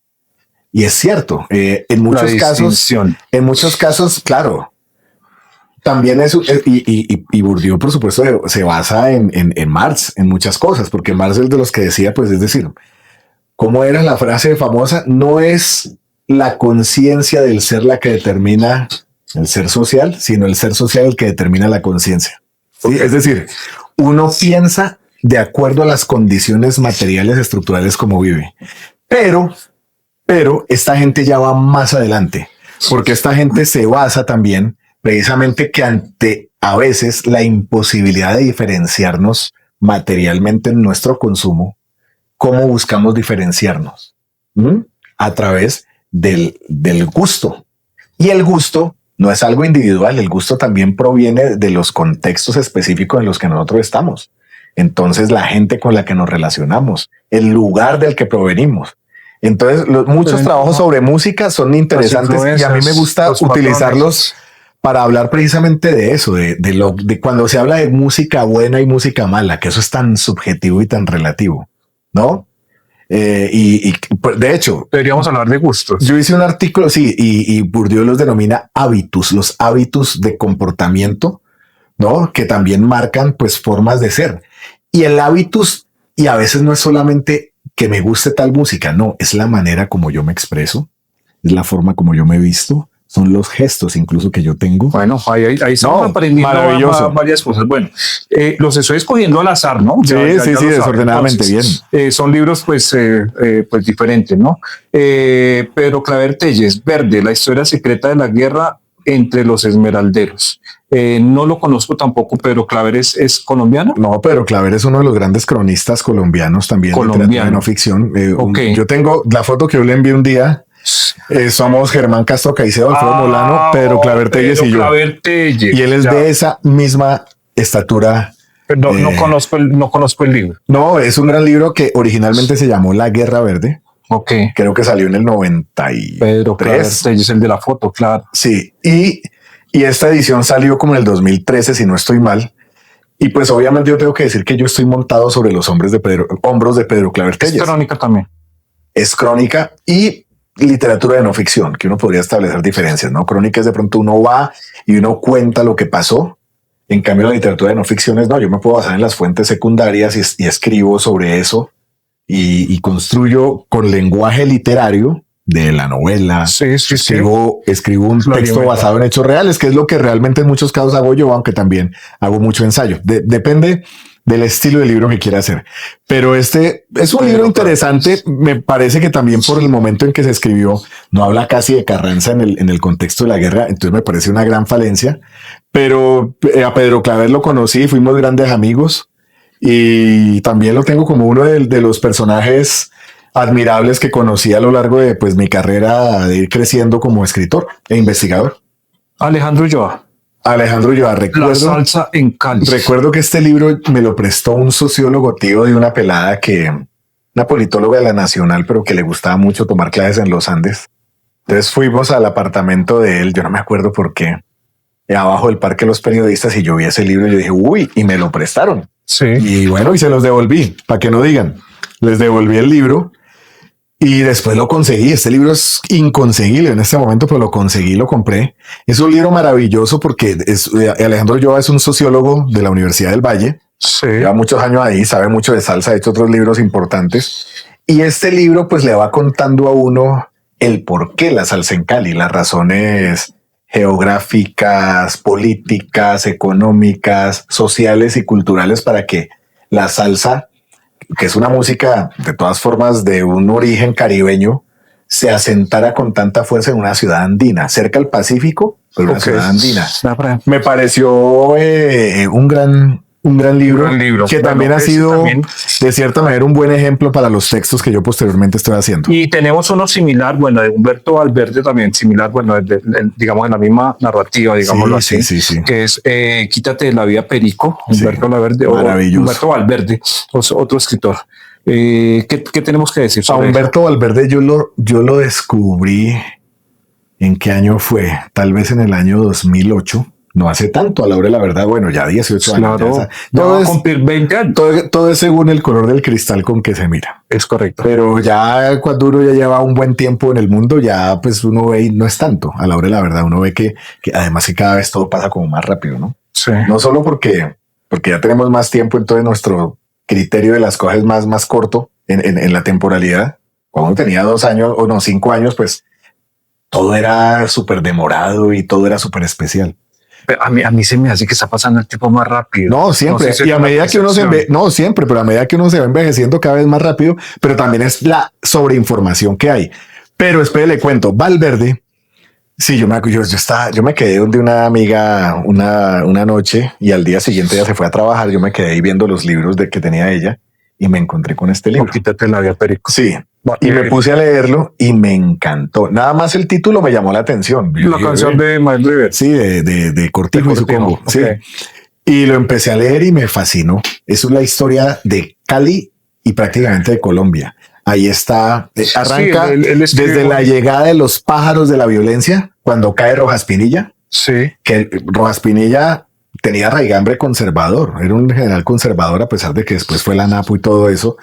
B: Y es cierto, en muchos casos, claro, también es, y Bourdieu, por supuesto, se basa en Marx, en muchas cosas, porque Marx es de los que decía, pues, es decir, ¿cómo era la frase famosa? No es la conciencia del ser la que determina el ser social, sino el ser social el que determina la conciencia. ¿Sí? Es decir, uno piensa de acuerdo a las condiciones materiales estructurales como vive. Pero esta gente ya va más adelante, porque esta gente se basa también precisamente que ante a veces la imposibilidad de diferenciarnos materialmente en nuestro consumo, ¿cómo buscamos diferenciarnos? A través del gusto. Y el gusto no es algo individual, el gusto también proviene de los contextos específicos en los que nosotros estamos. Entonces, la gente con la que nos relacionamos, el lugar del que provenimos. Entonces, muchos trabajos sobre música son interesantes y a mí me gusta utilizarlos para hablar precisamente de eso, de cuando se habla de música buena y música mala, que eso es tan subjetivo y tan relativo, ¿no? Y de hecho,
C: deberíamos hablar de gustos.
B: Yo hice un artículo, sí, y Bourdieu los denomina hábitos, los hábitos de comportamiento, ¿no? Que también marcan pues formas de ser. Y el hábitus, y a veces no es solamente que me guste tal música, no, es la manera como yo me expreso, es la forma como yo me visto, son los gestos incluso que yo tengo.
C: Bueno, ahí estamos aprendiendo
B: maravilloso.
C: Varias cosas. Bueno, los estoy escogiendo al azar, ¿no?
B: Sí, sí, desordenadamente. Entonces,
C: bien. Son libros pues diferentes, ¿no? Pedro Claver Telles, Verde, la historia secreta de la guerra entre los esmeralderos. No lo conozco tampoco. Pedro Claver es colombiano.
B: No, Pedro Claver es uno de los grandes cronistas colombianos también. Literatura de no ficción. Yo tengo la foto que yo le envié un día. Somos Germán Castro Caicedo, Alfredo Molano, Pedro Claver Telles y yo.
C: Claver Telles,
B: y él es de esa misma estatura.
C: No conozco el libro.
B: No, es un gran libro que originalmente se llamó La Guerra Verde.
C: Ok.
B: Creo que salió en el 93.
C: Pedro Claver Telles, el de la foto, claro.
B: Sí, y esta edición salió como en el 2013, si no estoy mal. Y pues obviamente yo tengo que decir que yo estoy montado sobre los hombros de Pedro Claver Telles.
C: Es crónica también.
B: Es crónica y literatura de no ficción, que uno podría establecer diferencias, ¿no? Crónica es de pronto uno va y uno cuenta lo que pasó. En cambio, la literatura de no ficción es, no, yo me puedo basar en las fuentes secundarias y escribo sobre eso y construyo con lenguaje literario de la novela.
C: Sí.
B: Escribo un texto basado en hechos reales, que es lo que realmente en muchos casos hago yo, aunque también hago mucho ensayo. Depende del estilo de libro que quiera hacer. Pero este es un libro interesante. Me parece que también por el momento en que se escribió, no habla casi de Carranza en el contexto de la guerra. Entonces me parece una gran falencia. Pero a Pedro Claver lo conocí, fuimos grandes amigos y también lo tengo como uno de los personajes admirables que conocí a lo largo de pues mi carrera de ir creciendo como escritor e investigador.
C: Alejandro Ulloa,
B: recuerdo.
C: La salsa en Cali.
B: Recuerdo que este libro me lo prestó un sociólogo tío de una pelada una politóloga de la Nacional, pero que le gustaba mucho tomar clases en los Andes. Entonces fuimos al apartamento de él, yo no me acuerdo por qué, abajo del Parque de los Periodistas, y yo vi ese libro y yo dije, uy, y me lo prestaron.
C: Sí.
B: Y bueno, y se los devolví, para que no digan. Les devolví el libro. Y después lo conseguí. Este libro es inconseguible en este momento, pero lo conseguí, lo compré. Es un libro maravilloso porque Alejandro Ulloa es un sociólogo de la Universidad del Valle.
C: Sí.
B: Lleva muchos años ahí, sabe mucho de salsa, ha hecho otros libros importantes. Y este libro pues le va contando a uno el por qué la salsa en Cali, las razones geográficas, políticas, económicas, sociales y culturales para que la salsa, que es una música de todas formas de un origen caribeño, se asentara con tanta fuerza en una ciudad andina, cerca al Pacífico, pero una ciudad andina. Me pareció un gran libro, que bueno, también ha sido también, de cierta manera un buen ejemplo para los textos que yo posteriormente estoy haciendo.
C: Y tenemos uno similar, bueno, de Humberto Valverde también, similar, bueno, digamos en la misma narrativa, digámoslo así, que es Quítate de la vida Perico, Humberto Valverde,
B: maravilloso.
C: Humberto Valverde, otro escritor. ¿Qué tenemos que decir sobre
B: Humberto Valverde? Yo lo descubrí, ¿en qué año fue? Tal vez en el año 2008. No hace tanto, a la hora de la verdad, bueno, ya 18 años.
C: Claro, todo es cumplir 20 años.
B: Todo es según el color del cristal con que se mira.
C: Es correcto.
B: Pero ya cuando uno ya lleva un buen tiempo en el mundo, ya pues uno ve y no es tanto. A la hora de la verdad, uno ve que además que cada vez todo pasa como más rápido, ¿no?
C: Sí.
B: No solo porque ya tenemos más tiempo, entonces nuestro criterio de las cosas es más corto en la temporalidad. Cuando tenía 2 años o no 5 años, pues todo era súper demorado y todo era súper especial.
C: A mí se me hace que está pasando el tiempo más rápido.
B: No, siempre. No sé si y a medida que uno no siempre, pero a medida que uno se va envejeciendo cada vez más rápido, pero también es la sobreinformación que hay. Pero espere, le cuento, Valverde. Sí, yo me quedé donde una amiga una noche y al día siguiente ella se fue a trabajar. Yo me quedé ahí viendo los libros que tenía ella y me encontré con este libro.
C: Quítate la vida Perico.
B: Sí. Y me puse a leerlo y me encantó. Nada más el título me llamó la atención.
C: La canción de Miles River.
B: Sí, de Cortijo y su combo. Okay. Sí. Y lo empecé a leer y me fascinó. Eso es la historia de Cali y prácticamente de Colombia. Ahí está, arranca desde la llegada de los pájaros de la violencia, cuando cae Rojas Pinilla.
C: Sí.
B: Que Rojas Pinilla tenía raigambre conservador, era un general conservador a pesar de que después fue la NAPO y todo eso,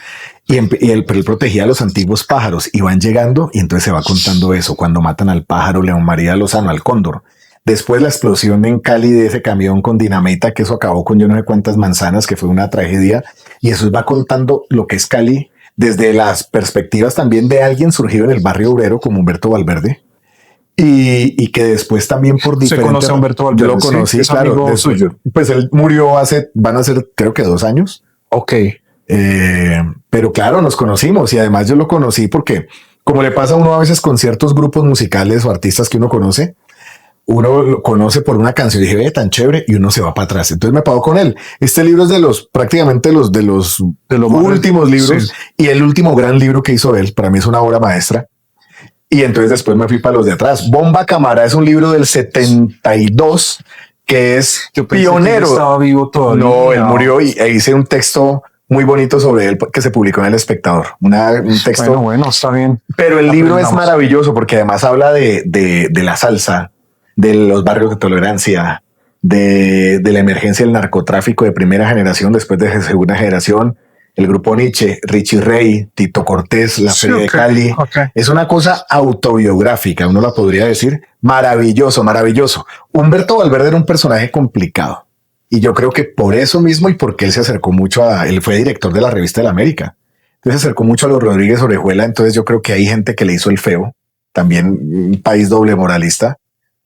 B: y él protegía a los antiguos pájaros y van llegando y entonces se va contando eso, cuando matan al pájaro León María Lozano, al cóndor. Después la explosión en Cali de ese camión con dinamita, que eso acabó con yo no sé cuántas manzanas, que fue una tragedia, y eso va contando lo que es Cali desde las perspectivas también de alguien surgido en el barrio obrero como Humberto Valverde. Y que después también por diferentes...
C: ¿Se conoce a Humberto Valverde?
B: Yo lo conocí, sí, claro. Después, suyo. Pues él murió van a ser creo que 2 años.
C: Ok.
B: Pero claro, nos conocimos y además yo lo conocí porque, como le pasa a uno a veces con ciertos grupos musicales o artistas que uno conoce, uno lo conoce por una canción y dije, ve, tan chévere, y uno se va para atrás. Entonces me pago con él. Este libro es de los últimos libros, sí. Y el último gran libro que hizo él, para mí es una obra maestra. Y entonces después me fui para los de atrás. Bomba Camara es un libro del 72 que es pionero.
C: Que estaba vivo todavía.
B: No, él murió e hice un texto muy bonito sobre él que se publicó en El Espectador. Un texto.
C: Bueno, está bien.
B: Pero el libro es maravilloso porque además habla de la salsa, de los barrios de tolerancia, de la emergencia del narcotráfico de primera generación, después de segunda generación. El grupo Nietzsche, Richie Ray, Tito Cortés, la Feria de Cali. Okay. Es una cosa autobiográfica, uno la podría decir. Maravilloso, maravilloso. Humberto Valverde era un personaje complicado. Y yo creo que por eso mismo y porque él se acercó mucho él fue director de la Revista de la América. Entonces se acercó mucho a los Rodríguez Orejuela. Entonces yo creo que hay gente que le hizo el feo. También un país doble moralista.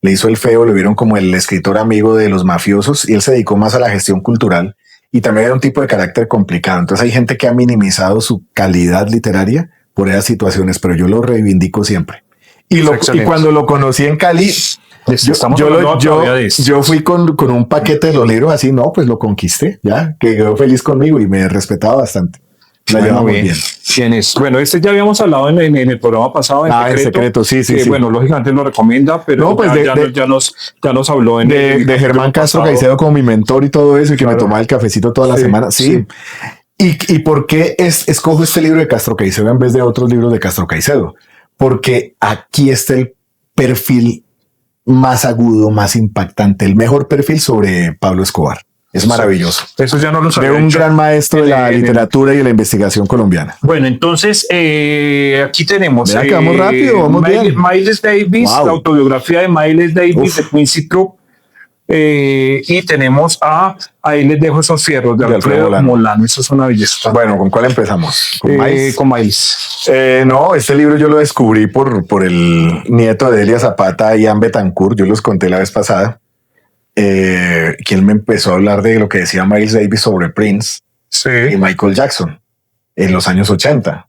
B: Le hizo el feo, lo vieron como el escritor amigo de los mafiosos y él se dedicó más a la gestión cultural. Y también era un tipo de carácter complicado. Entonces hay gente que ha minimizado su calidad literaria por esas situaciones, pero yo lo reivindico siempre. Y cuando lo conocí en Cali, yo fui con un paquete de los libros así, no, pues lo conquisté, ya, que quedó feliz conmigo y me respetaba bastante. La llevamos bien.
C: Bueno, ya habíamos hablado en el programa pasado.
B: En secreto, sí.
C: Bueno, lógicamente lo recomienda, pero
B: no, pues
C: ya nos habló
B: de Germán Castro Caicedo como mi mentor y todo eso, y que me tomaba el cafecito toda la semana. Sí. ¿Y por qué escojo este libro de Castro Caicedo en vez de otros libros de Castro Caicedo? Porque aquí está el perfil más agudo, más impactante, el mejor perfil sobre Pablo Escobar. Es maravilloso.
C: Eso ya no lo sabía.
B: De un gran maestro de la literatura y de la investigación colombiana.
C: Bueno, entonces aquí tenemos.
B: Que vamos rápido, vamos bien.
C: Miles Davis, la autobiografía de Miles Davis de Quincy Troop. Y tenemos ahí les dejo esos fierros de Alfredo Molano. Eso es una belleza.
B: Bueno, ¿con cuál empezamos?
C: ¿Con Miles? Con Miles.
B: No, este libro yo lo descubrí por el nieto de Delia Zapata, Ian Betancourt. Yo los conté la vez pasada. Quien me empezó a hablar de lo que decía Miles Davis sobre Prince y Michael Jackson en los años 80.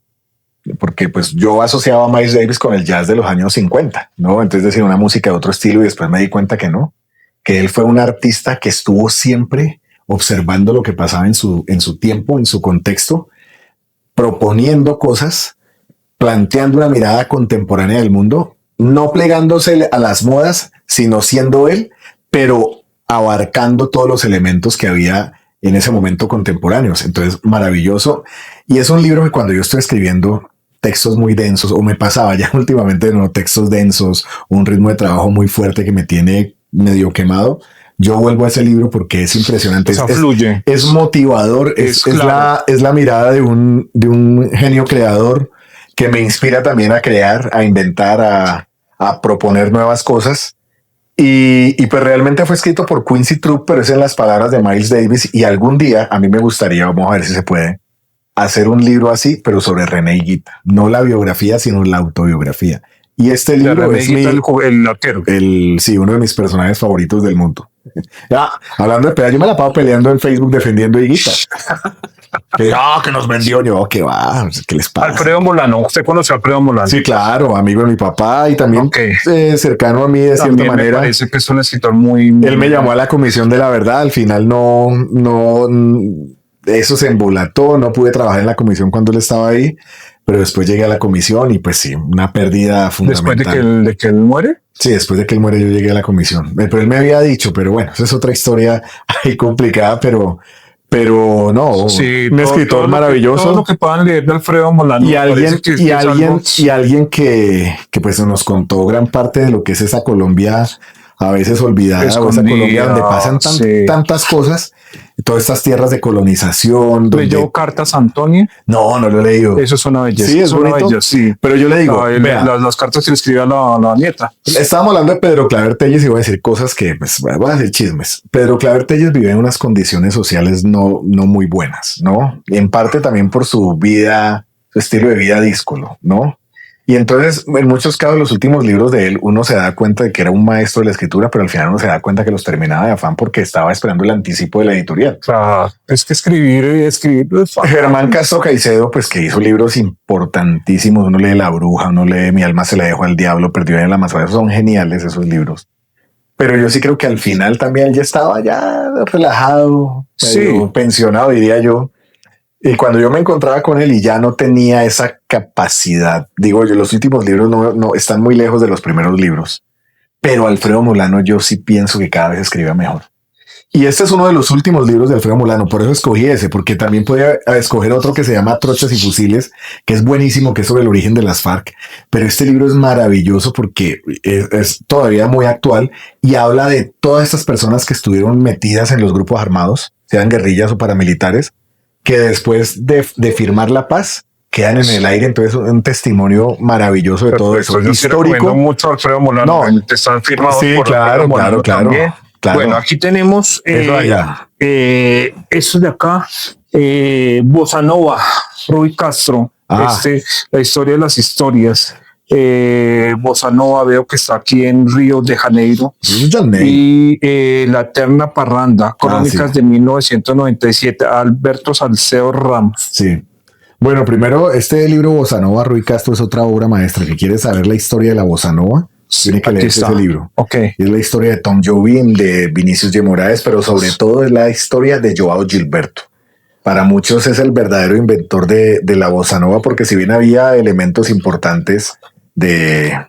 B: Porque pues yo asociaba a Miles Davis con el jazz de los años 50, ¿no? Entonces decir una música de otro estilo, y después me di cuenta que no, que él fue un artista que estuvo siempre observando lo que pasaba en su tiempo, en su contexto, proponiendo cosas, planteando una mirada contemporánea del mundo, no plegándose a las modas, sino siendo él, pero abarcando todos los elementos que había en ese momento contemporáneos. Entonces, maravilloso. Y es un libro que cuando yo estoy escribiendo textos muy densos, o me pasaba ya últimamente, no, textos densos, un ritmo de trabajo muy fuerte que me tiene medio quemado, yo vuelvo a ese libro porque es impresionante.
C: Fluye.
B: Es motivador, es la mirada de un genio creador que me inspira también a crear, a inventar, a proponer nuevas cosas. Y pues realmente fue escrito por Quincy Troop, pero es en las palabras de Miles Davis. Y algún día a mí me gustaría, vamos a ver si se puede, hacer un libro así, pero sobre René Higuita. No la biografía, sino la autobiografía. Y este libro es
C: el arquero.
B: Uno de mis personajes favoritos del mundo. Hablando de pelea, yo me la paso peleando en Facebook defendiendo a Higuita. que nos vendió. Yo, ¿qué va? ¿Qué les pasa?
C: Alfredo Molano. ¿Usted conoce a Alfredo Molano?
B: Sí, claro, amigo de mi papá y también cercano a mí de cierta manera.
C: Me parece que es un escritor muy
B: Él me llamó a la Comisión de la Verdad. Al final no, eso se embolató. No pude trabajar en la comisión cuando él estaba ahí, pero después llegué a la comisión y pues sí, una pérdida fundamental.
C: ¿Después de que él muere?
B: Sí, después de que él muere yo llegué a la comisión. Pero él me había dicho, pero bueno, esa es otra historia ahí complicada, pero no,
C: sí,
B: un escritor maravilloso.
C: Todo lo que puedan leer de Alfredo Molano.
B: Y alguien que pues nos contó gran parte de lo que es esa Colombia a veces olvidada, o esa Colombia donde pasan tantas cosas, todas estas tierras de colonización.
C: ¿Leyó Cartas a Antonio?
B: No lo he leído.
C: Eso es una belleza.
B: Sí, es bonito.
C: Sí.
B: Pero yo le digo,
C: las cartas que le escribía a la nieta.
B: Estábamos hablando de Pedro Claver Telles y voy a decir cosas que pues, voy a decir chismes. Pedro Claver Telles vive en unas condiciones sociales no muy buenas, ¿no? Y en parte también por su vida, su estilo de vida díscolo, ¿no? Y entonces, en muchos casos, los últimos libros de él, uno se da cuenta de que era un maestro de la escritura, pero al final uno se da cuenta que los terminaba de afán porque estaba esperando el anticipo de la editorial.
C: Claro, es que escribir es
B: Germán Castro Caicedo, pues que hizo libros importantísimos. Uno lee La Bruja, uno lee Mi alma se la dejó al diablo, perdió en el Amazonas. Son geniales esos libros. Pero yo sí creo que al final también él ya estaba relajado, pensionado, diría yo. Y cuando yo me encontraba con él y ya no tenía esa capacidad, digo yo, los últimos libros no están muy lejos de los primeros libros, pero Alfredo Molano yo sí pienso que cada vez escribe mejor. Y este es uno de los últimos libros de Alfredo Molano, por eso escogí ese, porque también podía escoger otro que se llama Trochas y Fusiles, que es buenísimo, que es sobre el origen de las FARC, pero este libro es maravilloso porque es todavía muy actual y habla de todas estas personas que estuvieron metidas en los grupos armados, sean guerrillas o paramilitares, que después de firmar la paz quedan en el aire. Entonces un testimonio maravilloso de todo eso.
C: Yo
B: histórico.
C: Sí mucho a Alfredo Molano.
B: Están firmados por Alfredo Molano. Claro.
C: Bueno, aquí tenemos eso de acá, Bossa Nova, Rui Castro, la historia de las historias. Bossa Nova veo que está aquí en Río de Janeiro y La Eterna Parranda, Crónicas de 1997, Alberto Salcedo Ramos.
B: Sí. Bueno, primero este libro Bossa Nova, Rui Castro, es otra obra maestra. Que quiere saber la historia de la Bossa Nova, tiene que leer ese libro. Es la historia de Tom Jobim, de Vinicius de Moraes, pero sobre todo es la historia de Joao Gilberto. Para muchos es el verdadero inventor de la Bossa Nova, porque si bien había elementos importantes de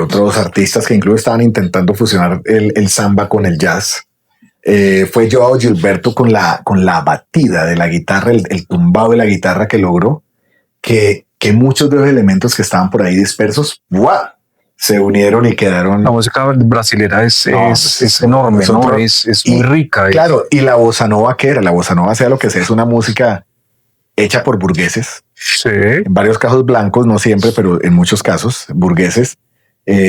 B: otros artistas que incluso estaban intentando fusionar el samba con el jazz, fue Joao Gilberto con la batida de la guitarra, el tumbado de la guitarra que logró que muchos de los elementos que estaban por ahí dispersos se unieron y quedaron.
C: La música brasilera es enorme, ¿no? Es muy rica.
B: Claro, y la bossa nova, ¿qué era? La bossa nova, sea lo que sea, es una música hecha por burgueses.
C: Sí.
B: En varios casos blancos, no siempre, pero en muchos casos burgueses,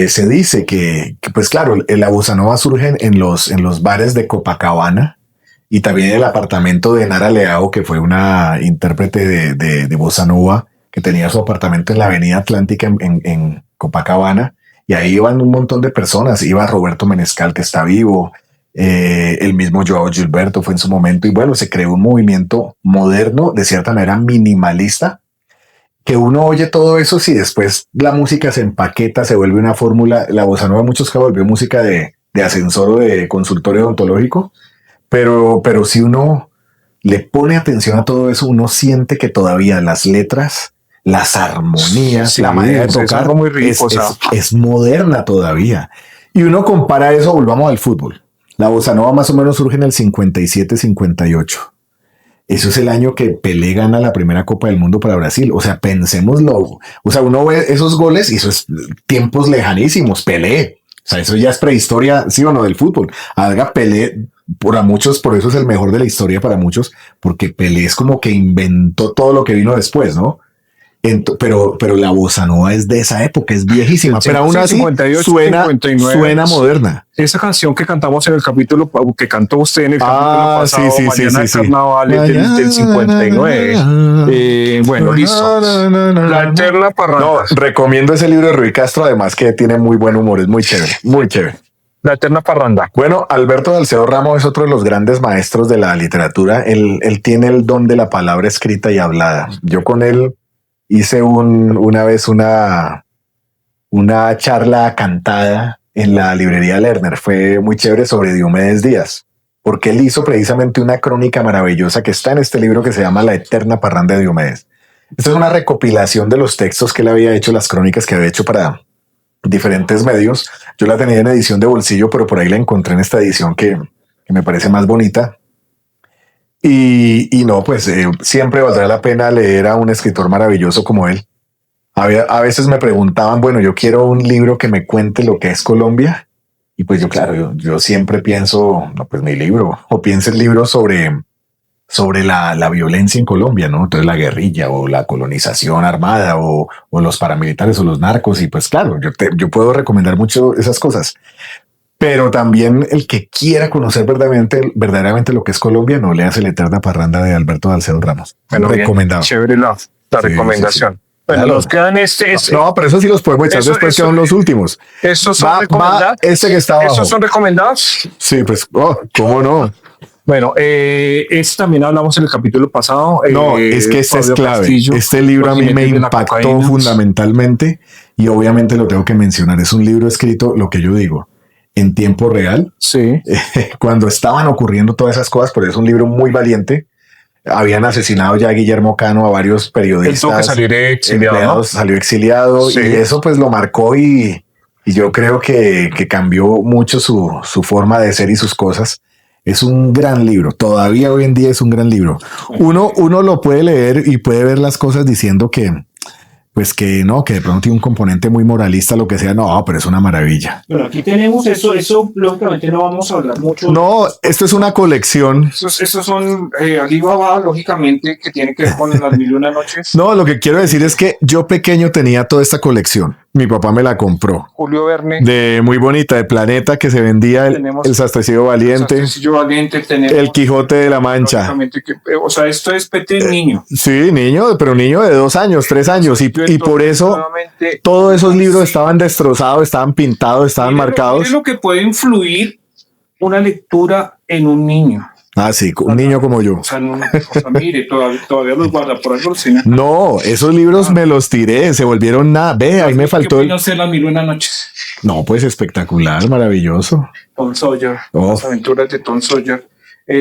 B: Se dice que, pues claro, la bossa nova surge en los bares de Copacabana y también en el apartamento de Nara Leao, que fue una intérprete de bossa nova que tenía su apartamento en la Avenida Atlántica en Copacabana, y ahí iban un montón de personas. Iba Roberto Menescal, que está vivo, el mismo Joao Gilberto fue en su momento, y bueno, se creó un movimiento moderno, de cierta manera minimalista, que uno oye todo eso, si después la música se empaqueta, se vuelve una fórmula. La bossa nova en muchos casos volvió música de ascensor o de consultorio odontológico, pero si uno le pone atención a todo eso, uno siente que todavía las letras, las armonías,
C: Sí,
B: la manera de
C: es
B: tocar
C: algo muy rico, o sea.
B: es moderna todavía. Y uno compara eso, volvamos al fútbol. La bossa nova más o menos surge en el 57-58. Eso es el año que Pelé gana la primera Copa del Mundo para Brasil. O sea, pensémoslo. O sea, uno ve esos goles y eso es tiempos lejanísimos. Pelé. O sea, eso ya es prehistoria, sí o no, del fútbol. Haga Pelé, para muchos, por eso es el mejor de la historia para muchos, porque Pelé es como que inventó todo lo que vino después, ¿no? Pero la bossa nova es de esa época, es viejísima, pero aún así
C: 58,
B: suena
C: 59.
B: suena moderna.
C: Esa canción que cantamos en el capítulo, que cantó usted en el capítulo pasado,
B: sí,
C: Mañana de
B: sí.
C: Carnaval, es del 59. Bueno, listo. La Eterna Parranda.
B: No, recomiendo ese libro de Rui Castro, además que tiene muy buen humor, es muy chévere, muy chévere.
C: La Eterna Parranda.
B: Bueno, Alberto Salcedo Ramos es otro de los grandes maestros de la literatura. Él tiene el don de la palabra escrita y hablada. Yo con él hice una vez una charla cantada en la librería Lerner. Fue muy chévere, sobre Diomedes Díaz, porque él hizo precisamente una crónica maravillosa que está en este libro que se llama La Eterna Parranda de Diomedes. Esta es una recopilación de los textos que él había hecho, las crónicas que había hecho para diferentes medios. Yo la tenía en edición de bolsillo, pero por ahí la encontré en esta edición que me parece más bonita. Y no, pues siempre valdrá la pena leer a un escritor maravilloso como él. A veces me preguntaban, bueno, yo quiero un libro que me cuente lo que es Colombia. Y pues yo siempre pienso, no, pues mi libro, o pienso el libro sobre la violencia en Colombia, ¿no? Entonces la guerrilla o la colonización armada o los paramilitares o los narcos. Y pues claro, yo puedo recomendar mucho esas cosas. Pero también el que quiera conocer verdaderamente lo que es Colombia, no leas La Eterna Parranda de Alberto Salcedo Ramos.
C: Bueno,
B: recomendado.
C: Bien, chévere la recomendación.
B: Sí.
C: Bueno,
B: Claro.
C: nos quedan
B: No, pero eso sí los podemos echar después, que son los últimos.
C: ¿Esos son
B: Va
C: recomendados?
B: este que está abajo.
C: ¿Esos son recomendados?
B: Sí, pues, ¿cómo no?
C: Bueno, también hablamos en el capítulo pasado.
B: No, es que este es
C: Fabio
B: clave.
C: Castillo,
B: Este libro a mí me
C: Los jinetes de la
B: impactó
C: cocaína.
B: fundamentalmente, y obviamente lo tengo que mencionar. Es un libro escrito, lo que yo digo, en tiempo real,
C: Sí.
B: cuando estaban ocurriendo todas esas cosas, pero es un libro muy valiente. Habían asesinado ya a Guillermo Cano, a varios
C: Él
B: periodistas.
C: tuvo que salir exiliado, ¿no?
B: empleados, salió exiliado,
C: Sí.
B: y eso pues lo marcó, y yo creo que cambió mucho su forma de ser y sus cosas. Es un gran libro, todavía hoy en día es un gran libro. Uno lo puede leer y puede ver las cosas diciendo que pues que no, que de pronto tiene un componente muy moralista, lo que sea. No, pero es una maravilla.
D: Bueno, aquí tenemos eso lógicamente no vamos a hablar mucho.
B: No, esto es una colección.
C: Esos son Alibaba, lógicamente, que tiene que ver con las 1001 noches.
B: No, lo que quiero decir es que yo pequeño tenía toda esta colección. Mi papá me la compró.
C: Julio Verne.
B: De muy bonita, de Planeta, que se vendía
C: Tenemos
B: el Sastrecillo Valiente,
C: Sastrecillo Valiente, tenemos
B: el Quijote de la Mancha.
C: lógicamente o sea, esto es Pete niño.
B: Sí, niño, pero niño de 2 años, 3 años. Y por eso
C: Nuevamente,
B: todos esos libros estaban destrozados, estaban pintados, estaban marcados.
C: mire lo que puede influir una lectura en un niño.
B: Ah, sí, un niño como yo.
C: O sea, mire, todavía los guarda por algo.
B: No, esos libros me los tiré, se volvieron nada. Ve, ahí me faltó.
C: No sé, las 1001 noches.
B: No, pues espectacular, maravilloso.
C: Tom Sawyer,
B: Oh.
C: las aventuras de Tom Sawyer.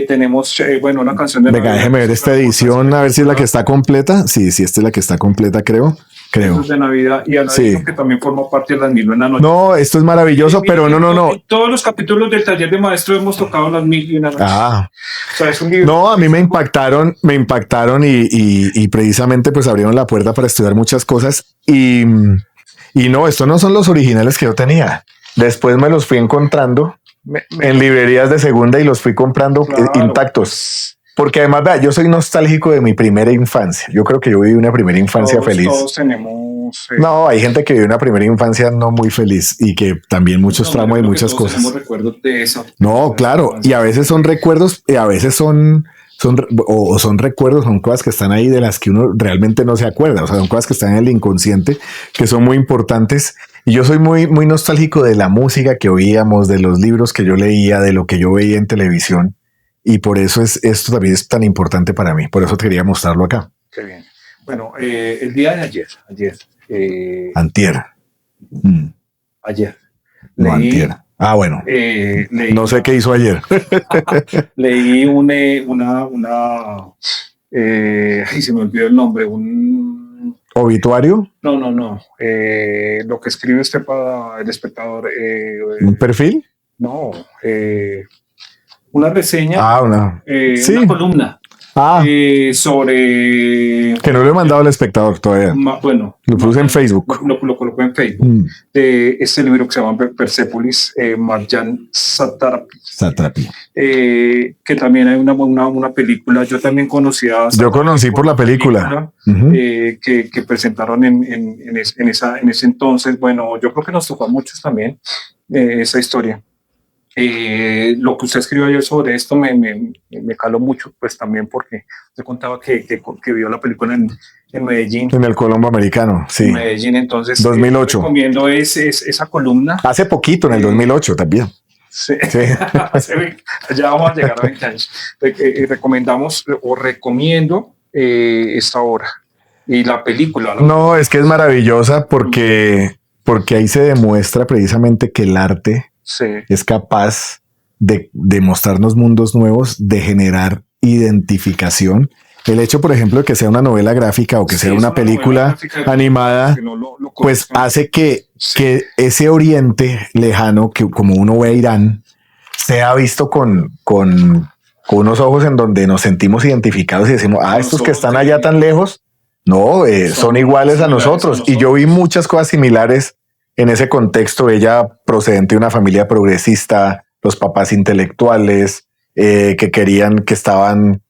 C: Tenemos, bueno, una canción de
B: Venga,
C: Navidad.
B: déjeme ver esta edición, a ver si es la que está completa. Sí, esta es la que está completa, creo.
C: De Navidad y
B: Sí.
C: que también forma parte de las 1001 noches.
B: No, esto es maravilloso, pero no.
C: En todos los capítulos del taller de maestro hemos tocado las 1001 noches.
B: Ah,
C: O sea, es un libro.
B: no, a mí me impactaron y precisamente pues abrieron la puerta para estudiar muchas cosas, y no, estos no son los originales que yo tenía. Después me los fui encontrando en librerías de segunda y los fui comprando
C: Claro.
B: intactos. Porque además, vea, yo soy nostálgico de mi primera infancia. Yo creo que yo viví una primera infancia
C: Todos
B: feliz.
C: tenemos
B: No, hay gente que vive una primera infancia no muy feliz y que también muchos traumas y muchas cosas.
C: Tenemos recuerdos de eso.
B: No, claro, y a veces son recuerdos, y a veces son recuerdos, son cosas que están ahí de las que uno realmente no se acuerda, o sea, son cosas que están en el inconsciente, que son muy importantes. Y yo soy muy, muy nostálgico de la música que oíamos, de los libros que yo leía, de lo que yo veía en televisión, y por eso esto también es tan importante para mí, por eso quería mostrarlo acá.
C: Qué bien. Bueno, el día de
B: Antier.
C: ayer,
B: No, antier. Ah, bueno.
C: leí,
B: No sé qué hizo ayer.
C: leí ay, se me olvidó el nombre,
B: ¿Obituario?
C: no, lo que escribe para el espectador,
B: ¿Un perfil?
C: no, una reseña,
B: Una. Sí.
C: una columna sobre,
B: Que no lo he mandado al espectador todavía.
C: bueno,
B: Lo puse en Facebook.
C: lo coloqué en Facebook, de este libro que se llama Persepolis, Marjan
B: Satrapi.
C: que también hay una película. Yo también conocía.
B: Yo conocí por la película.
C: Que presentaron en ese entonces. Bueno, yo creo que nos tocó a muchos también esa historia. Lo que usted escribió ayer sobre esto me caló mucho, pues también porque usted contaba que vio la película en Medellín.
B: En el Colombo Americano, sí.
C: En Medellín, entonces
B: 2008.
C: Recomiendo esa columna.
B: Hace poquito, en el 2008 también.
C: Sí.
B: Sí.
C: Ya vamos a llegar a 20 años. Recomendamos o recomiendo esta obra y la película.
B: No, es que es maravillosa porque ahí se demuestra precisamente que el arte es capaz de mostrarnos mundos nuevos, de generar identificación. El hecho, por ejemplo, de que sea una novela gráfica o que sea una película animada, pues hace que ese oriente lejano, que como uno ve a Irán, sea visto con unos ojos en donde nos sentimos identificados y decimos, estos que están allá tan lejos, no, son iguales a nosotros. Y yo vi muchas cosas similares en ese contexto. Ella procedente de una familia progresista, los papás intelectuales, que estaban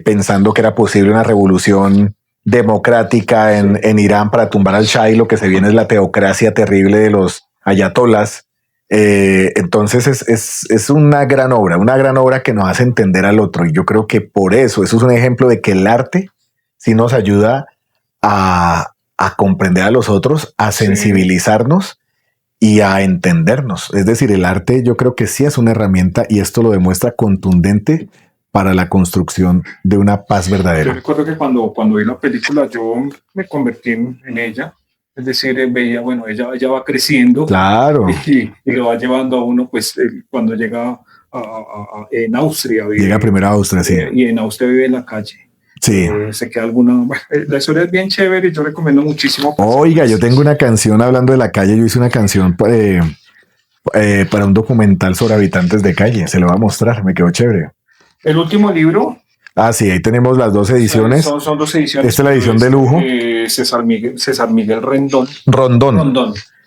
B: pensando que era posible una revolución democrática en Irán para tumbar al Shah, y lo que se viene es la teocracia terrible de los ayatolás. Entonces es una gran obra que nos hace entender al otro. Y yo creo que por eso es un ejemplo de que el arte sí nos ayuda a comprender a los otros, a sensibilizarnos y a entendernos. Es decir, el arte yo creo que sí es una herramienta, y esto lo demuestra contundente para la construcción de una paz verdadera.
C: Yo recuerdo que cuando vi la película yo me convertí en ella. Es decir, veía, bueno, ella va creciendo.
B: Claro.
C: Y lo va llevando a uno, pues, cuando llega en Austria.
B: Llega primero a Austria, sí.
C: Y en Austria vive en la calle.
B: Sí.
C: Se queda alguna. La historia es bien chévere y yo recomiendo muchísimo.
B: Oiga, yo tengo una canción hablando de la calle. Yo hice una canción para un documental sobre habitantes de calle. Se lo voy a mostrar, me quedó chévere.
C: El último libro.
B: Sí, ahí tenemos las dos ediciones.
C: Son dos ediciones.
B: Esta es la edición de lujo.
C: César Miguel
B: Rondón.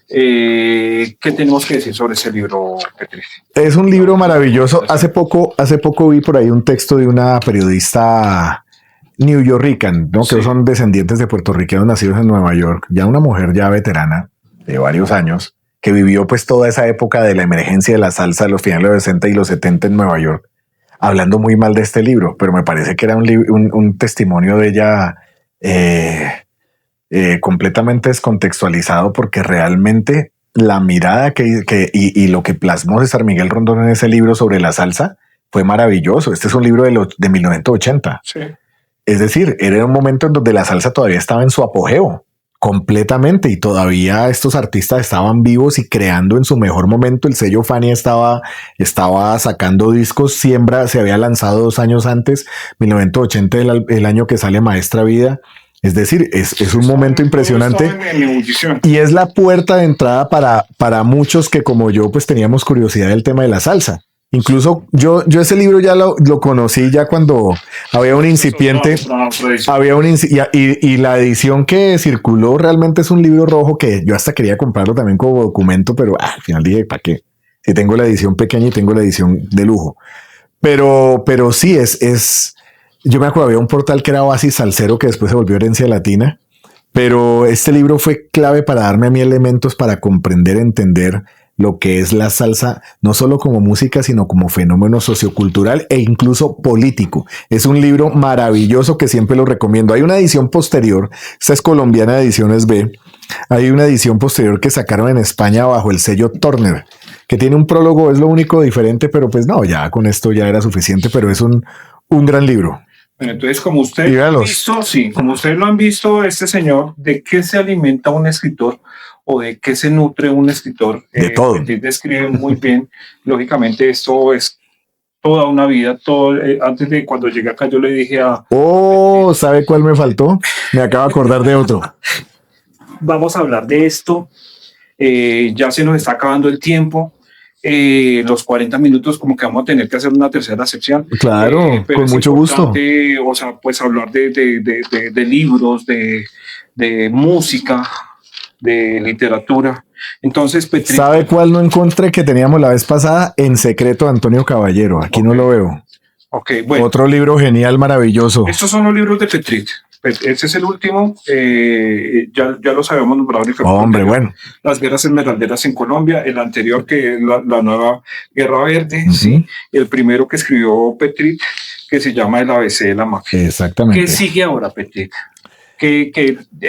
C: ¿Qué tenemos que decir sobre ese libro, Petri?
B: Es un libro maravilloso. Hace poco vi por ahí un texto de una periodista newyorrican, ¿no? Que son descendientes de puertorriqueños nacidos en Nueva York, ya una mujer ya veterana de varios años, que vivió pues toda esa época de la emergencia de la salsa de los finales de los 60 y los 70 en Nueva York, hablando muy mal de este libro, pero me parece que era un testimonio de ella completamente descontextualizado, porque realmente la mirada y lo que plasmó César Miguel Rondón en ese libro sobre la salsa fue maravilloso. Este es un libro de 1980.
C: Sí.
B: Es decir, era un momento en donde la salsa todavía estaba en su apogeo completamente, y todavía estos artistas estaban vivos y creando en su mejor momento. El sello Fania estaba sacando discos. Siembra se había lanzado 2 años antes, 1980, el año que sale Maestra Vida. Es decir, es un momento impresionante, y es la puerta de entrada para muchos que, como yo, pues teníamos curiosidad del tema de la salsa. Incluso yo ese libro ya lo conocí ya cuando había un incipiente, y la edición que circuló realmente es un libro rojo, que yo hasta quería comprarlo también como documento, pero al final dije, ¿para qué? Si tengo la edición pequeña y tengo la edición de lujo. Pero sí, yo me acuerdo, había un portal que era Oasis Salsero, que después se volvió Herencia Latina, Pero este libro fue clave para darme a mí elementos para comprender, entender lo que es la salsa, no solo como música, sino como fenómeno sociocultural e incluso político. Es un libro maravilloso que siempre lo recomiendo. Hay una edición posterior, esta es colombiana de Ediciones B. Hay una edición posterior que sacaron en España bajo el sello Turner, que tiene un prólogo, es lo único diferente, pero pues no, ya con esto ya era suficiente, pero es un gran libro.
D: Bueno, entonces, como ustedes lo han visto, sí, como ustedes lo han visto, este señor, ¿de qué se alimenta un escritor o de qué se nutre un escritor?
B: De todo.
D: Petit describe muy bien. Lógicamente, esto es toda una vida. Antes de cuando llegué acá, yo le dije a...
B: Oh, ¿sabe cuál me faltó? Me acabo de acordar de otro.
D: Vamos a hablar de esto. Ya se nos está acabando el tiempo. Los 40 minutos como que vamos a tener que hacer una tercera sección.
B: Claro,
D: pero
B: con mucho gusto.
D: O sea, pues hablar de libros, de música, de literatura. Entonces, Petri,
B: ¿sabe cuál no encontré que teníamos la vez pasada? En secreto, Antonio Caballero. Aquí no lo veo.
D: Ok, bueno.
B: Otro libro genial, maravilloso.
D: Estos son los libros de Petri. Este es el último, ya los habíamos nombrado en el capítulo.
B: Hombre, bueno.
D: Las guerras esmeralderas en Colombia, el anterior que es la nueva Guerra Verde, sí, el primero que escribió Petri, que se llama El ABC de la mafia.
B: Exactamente.
D: ¿Qué sigue ahora, Petri?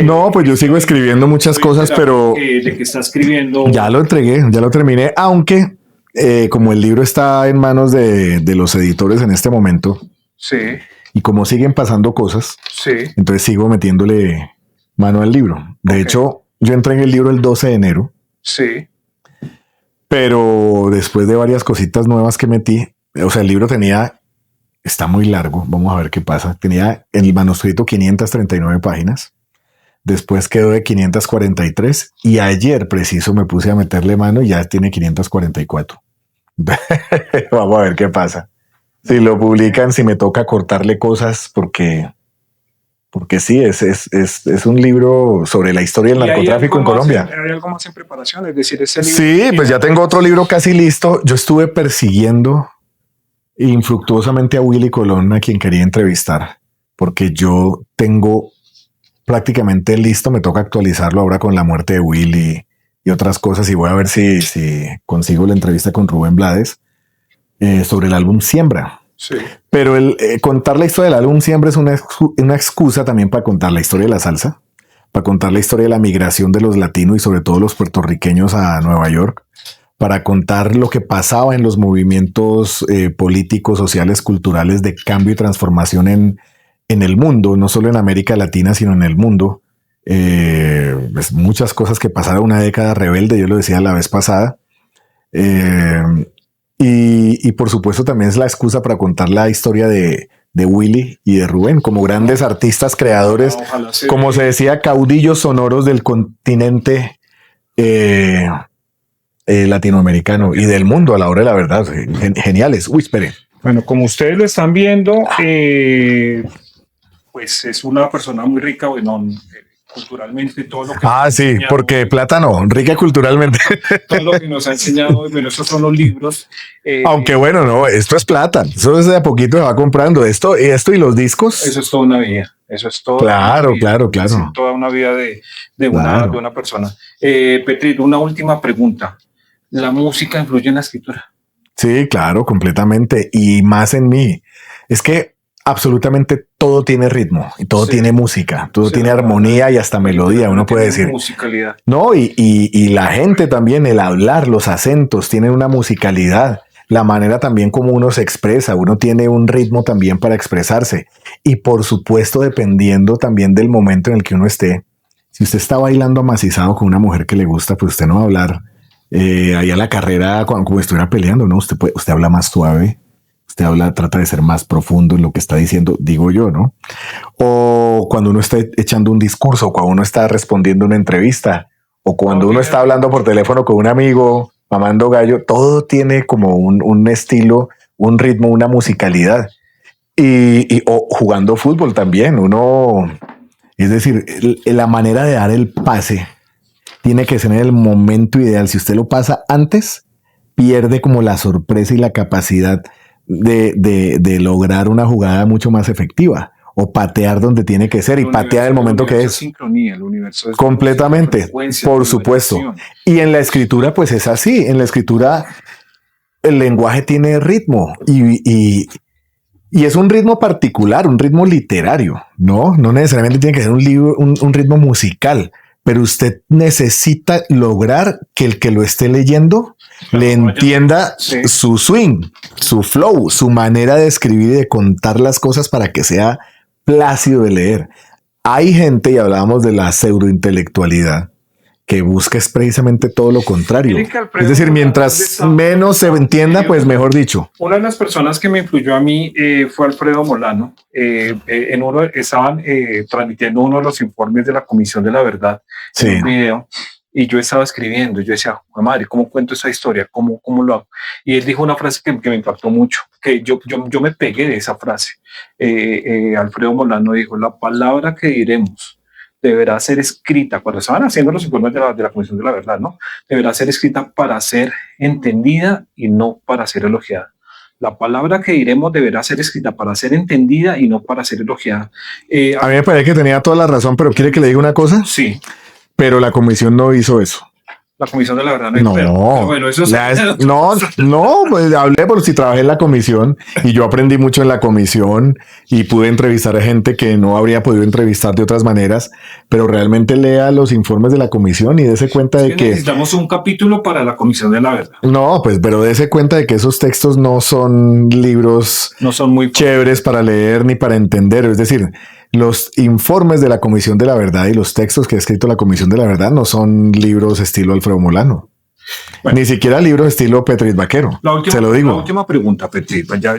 B: No, pues yo sigo escribiendo muchas cosas, pero...
D: ¿De qué está escribiendo?
B: Ya lo entregué, ya lo terminé, aunque como el libro está en manos de los editores en este momento,
D: sí,
B: y como siguen pasando cosas,
D: sí,
B: entonces sigo metiéndole mano al libro. De hecho, yo entregué el libro el 12 de enero,
D: sí,
B: pero después de varias cositas nuevas que metí, o sea, el libro está muy largo, vamos a ver qué pasa. Tenía en el manuscrito 539 páginas, después quedó de 543 y ayer preciso me puse a meterle mano y ya tiene 544. Vamos a ver qué pasa. Si lo publican, si me toca cortarle cosas, porque sí, es un libro sobre la historia del narcotráfico en Colombia.
D: ¿Hay algo más en preparación? Es decir, ese libro.
B: Sí, pues ya tengo otro libro casi listo. Yo estuve persiguiendo infructuosamente a Willy Colón, a quien quería entrevistar, porque yo tengo prácticamente listo. Me toca actualizarlo ahora con la muerte de Willy y otras cosas, y voy a ver si consigo la entrevista con Rubén Blades sobre el álbum Siembra.
D: Sí.
B: Pero contar la historia del álbum Siembra es una excusa también para contar la historia de la salsa, para contar la historia de la migración de los latinos y sobre todo los puertorriqueños a Nueva York, para contar lo que pasaba en los movimientos políticos, sociales, culturales de cambio y transformación en el mundo, no solo en América Latina, sino en el mundo. Pues muchas cosas que pasaron, una década rebelde, yo lo decía la vez pasada. Y por supuesto también es la excusa para contar la historia de Willy y de Rubén como grandes artistas creadores, como se decía, caudillos sonoros del continente latinoamericano y del mundo a la hora de la verdad. Geniales. Uy, espere.
D: Bueno, como ustedes lo están viendo, pues es una persona muy rica, bueno, culturalmente, todo lo que...
B: sí, porque plátano, rica culturalmente.
D: Todo lo que nos ha enseñado, bueno, esos son los libros.
B: Aunque bueno, no, esto es plata, eso es de a poquito se va comprando. Esto y los discos.
D: Eso es toda una vida, eso es todo.
B: Claro.
D: Es toda una vida de una persona. Petri, una última pregunta. ¿La música influye en la escritura?
B: Sí, claro, completamente. Y más en mí. Es que absolutamente todo tiene ritmo y todo tiene música, todo tiene armonía y hasta melodía, uno puede decir.
D: Musicalidad.
B: No, y la gente también, el hablar, los acentos tienen una musicalidad, la manera también como uno se expresa, uno tiene un ritmo también para expresarse. Y por supuesto, dependiendo también del momento en el que uno esté, si usted está bailando amacizado con una mujer que le gusta, pues usted no va a hablar ahí a la carrera como estuviera peleando, ¿no? Usted habla más suave. Usted trata de ser más profundo en lo que está diciendo, digo yo, ¿no? O cuando uno está echando un discurso, o cuando uno está respondiendo una entrevista, o cuando uno está hablando por teléfono con un amigo, mamando gallo, todo tiene como un estilo, un ritmo, una musicalidad. O jugando fútbol también, es decir, la manera de dar el pase tiene que ser en el momento ideal. Si usted lo pasa antes, pierde como la sorpresa y la capacidad de lograr una jugada mucho más efectiva. o patear donde tiene que ser y patear el momento que es.
D: Sincronía, el universo es
B: Completamente,
D: frecuencia,
B: por supuesto.
D: vibración.
B: Y en la escritura, pues es así. En la escritura, el lenguaje tiene ritmo y es un ritmo particular, un ritmo literario, ¿no? No necesariamente tiene que ser un libro, un ritmo musical, pero usted necesita lograr que el que lo esté leyendo le entienda
D: Sí.
B: su swing, su flow, su manera de escribir y de contar las cosas para que sea plácido de leer. Hay gente, y hablábamos de la pseudointelectualidad, que busca es precisamente todo lo contrario.
D: Mire que Alfredo,
B: Es decir,
D: ¿dónde
B: mientras
D: está?
B: menos se entienda, pues mejor dicho.
D: Una de las personas que me influyó a mí fue Alfredo Molano. Estaban transmitiendo uno de los informes de la Comisión de la Verdad
B: Sí.
D: en un video y yo estaba escribiendo. Yo decía, madre, ¿cómo cuento esa historia? ¿Cómo lo hago? Y él dijo una frase que me impactó mucho, que yo me pegué de esa frase. Alfredo Molano dijo, la palabra que diremos deberá ser escrita, cuando estaban haciendo los informes de la Comisión de la Verdad, ¿no? Deberá ser escrita para ser entendida y no para ser elogiada. La palabra que diremos deberá ser escrita para ser entendida y no para ser elogiada.
B: A mí me parece que tenía toda la razón, pero ¿quiere que le diga una cosa?
D: Sí,
B: Pero la comisión no hizo eso.
D: la Comisión de la Verdad
B: No,
D: pero bueno, eso
B: no, pues hablé por si trabajé en la comisión y yo aprendí mucho en la comisión y pude entrevistar a gente que no habría podido entrevistar de otras maneras, pero realmente lea los informes de la comisión y dése cuenta de que
D: necesitamos un capítulo para la Comisión de la Verdad.
B: no, pues, pero dése cuenta de que esos textos no son libros
D: No son muy
B: chéveres para leer ni para entender. Es decir, los informes de la Comisión de la Verdad y los textos que ha escrito la Comisión de la Verdad no son libros estilo Alfredo Molano.
D: Bueno.
B: Ni siquiera libros estilo Petrit Vaquero. Se lo
D: La
B: digo.
D: última pregunta, Petri. Ya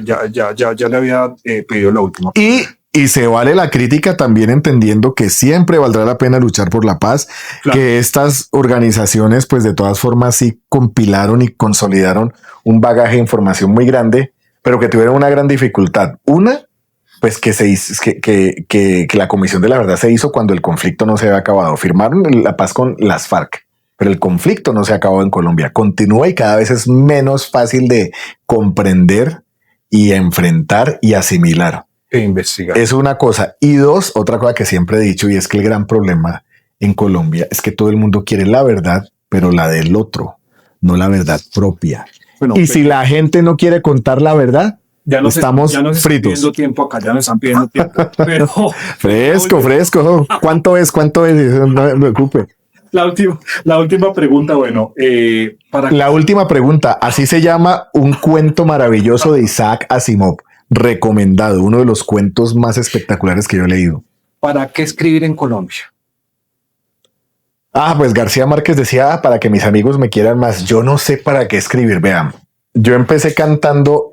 D: le había pedido la última.
B: Y se vale la crítica también entendiendo que siempre valdrá la pena luchar por la paz,
D: Claro.
B: que estas organizaciones pues de todas formas sí compilaron y consolidaron un bagaje de información muy grande, pero que tuvieron una gran dificultad. Una, pues que se hizo, que la Comisión de la Verdad se hizo cuando el conflicto no se había acabado. Firmaron la paz con las FARC, pero el conflicto no se acabó en Colombia. Continúa y cada vez es menos fácil de comprender y enfrentar y asimilar.
D: E investigar.
B: Es una cosa. Y dos, otra cosa que siempre he dicho, y es que el gran problema en Colombia es que todo el mundo quiere la verdad, pero la del otro, no la verdad propia.
D: Bueno,
B: Y si la gente no quiere contar la verdad, estamos
D: están
B: fritos.
D: pidiendo tiempo acá, ya nos están pidiendo tiempo. Pero
B: Fresco. ¿Cuánto es? No me preocupe.
D: la última pregunta, bueno, para
B: La última pregunta. Así se llama un cuento maravilloso de Isaac Asimov. Recomendado. Uno de los cuentos más espectaculares que yo he leído.
D: ¿para qué escribir en Colombia?
B: Pues García Márquez decía, para que mis amigos me quieran más. Yo no sé para qué escribir. Vean, yo empecé cantando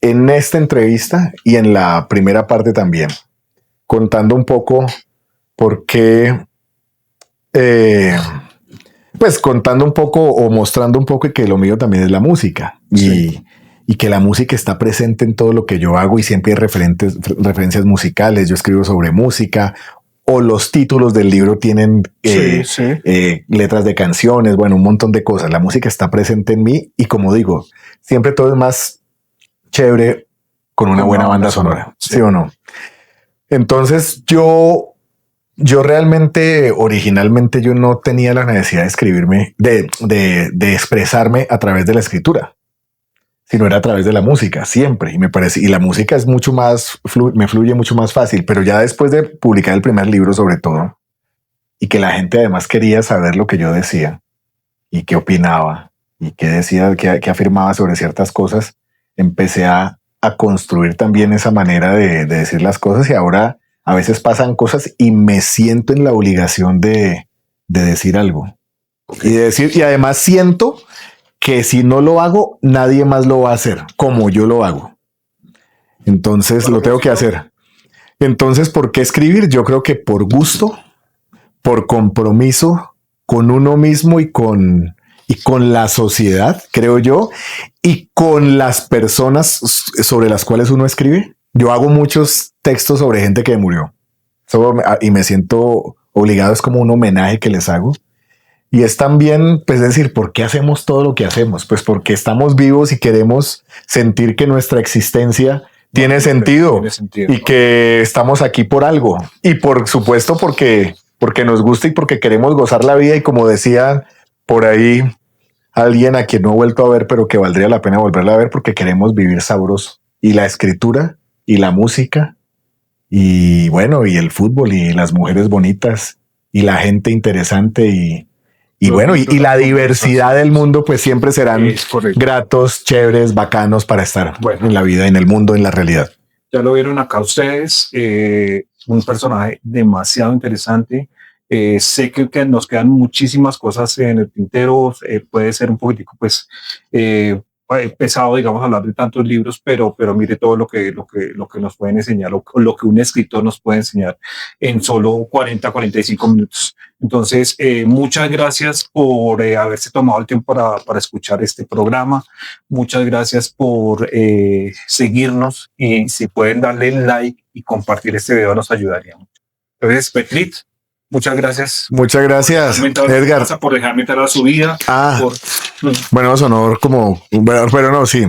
B: en esta entrevista y en la primera parte también, contando un poco por qué, pues contando un poco o mostrando un poco que lo mío también es la música y que la música está presente en todo lo que yo hago y siempre hay referencias musicales. Yo escribo sobre música o los títulos del libro tienen letras de canciones, bueno, un montón de cosas. La música está presente en mí y como digo, siempre todo es más chévere con una buena banda sonora, ¿sí o no? Entonces yo realmente, originalmente yo no tenía la necesidad de escribirme, de expresarme a través de la escritura, sino era a través de la música, siempre. Y me parece, y la música es mucho más, me fluye mucho más fácil, pero ya después de publicar el primer libro sobre todo, y que la gente además quería saber lo que yo decía, y qué opinaba, y qué decía, qué afirmaba sobre ciertas cosas, empecé a construir también esa manera de decir las cosas, y ahora a veces pasan cosas y me siento en la obligación de decir algo. Y además siento que si no lo hago, nadie más lo va a hacer como yo lo hago. Entonces lo tengo que hacer. Entonces, ¿por qué escribir? Yo creo que por gusto, por compromiso con uno mismo y con la sociedad, creo yo, y con las personas sobre las cuales uno escribe. Yo hago muchos textos sobre gente que murió y me siento obligado, es como un homenaje que les hago. Y es también, pues, decir, ¿por qué hacemos todo lo que hacemos? Pues porque estamos vivos y queremos sentir que nuestra existencia tiene sentido,
C: Tiene sentido.
B: y que estamos aquí por algo. Y por supuesto porque nos gusta y porque queremos gozar la vida. Y como decía por ahí alguien a quien no he vuelto a ver, pero que valdría la pena volverla a ver, porque queremos vivir sabroso. Y la escritura y la música y bueno, y el fútbol y las mujeres bonitas y la gente interesante y bueno, y la diversidad del mundo, pues siempre serán
C: Es correcto.
B: gratos, chéveres, bacanos para estar
C: Bueno.
B: en la vida, en el mundo, en la realidad.
C: Ya lo vieron acá ustedes, un personaje demasiado interesante. Sé que nos quedan muchísimas cosas en el tintero, puede ser un poquitico pues pesado, digamos, hablar de tantos libros, pero mire todo lo que nos pueden enseñar, lo que un escritor nos puede enseñar en solo 45 minutos. Entonces, muchas gracias por haberse tomado el tiempo para escuchar este programa. Muchas gracias por seguirnos, y si pueden darle like y compartir este video nos ayudaría mucho. Entonces, Petrit, muchas gracias.
B: Muchas gracias, Edgar.
C: Por dejarme entrar a su vida.
B: Bueno, sonó como, pero no, sí.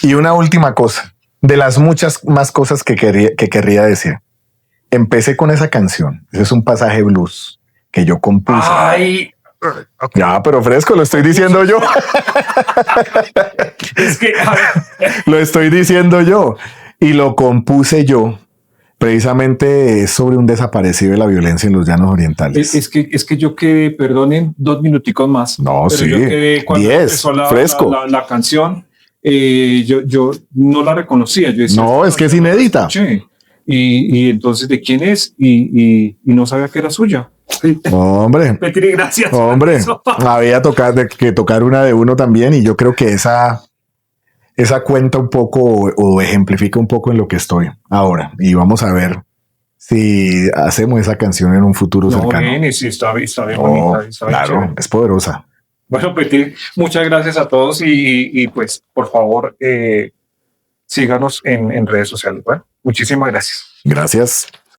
B: Y una última cosa, de las muchas más cosas que querría decir. Empecé con esa canción. Ese es un pasaje blues que yo compuse.
C: Ay, okay.
B: Ya, pero fresco, lo estoy diciendo yo.
C: Es que, a ver.
B: Lo estoy diciendo yo. Y lo compuse yo. Precisamente sobre un desaparecido de la violencia en los llanos orientales.
C: Es que yo quedé, perdonen, 2 minuticos más.
B: No,
C: pero
B: sí,
C: yo quedé cuando
B: 10,
C: empezó
B: fresco.
C: La canción, yo no la reconocía. Yo decía,
B: No, es que es inédita.
C: Y entonces, ¿de quién es? Y no sabía que era suya.
B: Hombre,
C: Petri, gracias.
B: hombre, había que tocar una de uno también, y yo creo que esa cuenta un poco o ejemplifica un poco en lo que estoy ahora. Y vamos a ver si hacemos esa canción en un futuro cercano.
C: Bien, sí, está bien bonita.
B: Claro,
C: chévere.
B: es poderosa.
C: Bueno, Petri, muchas gracias a todos y pues, por favor, síganos en redes sociales. Bueno, muchísimas gracias.
B: Gracias.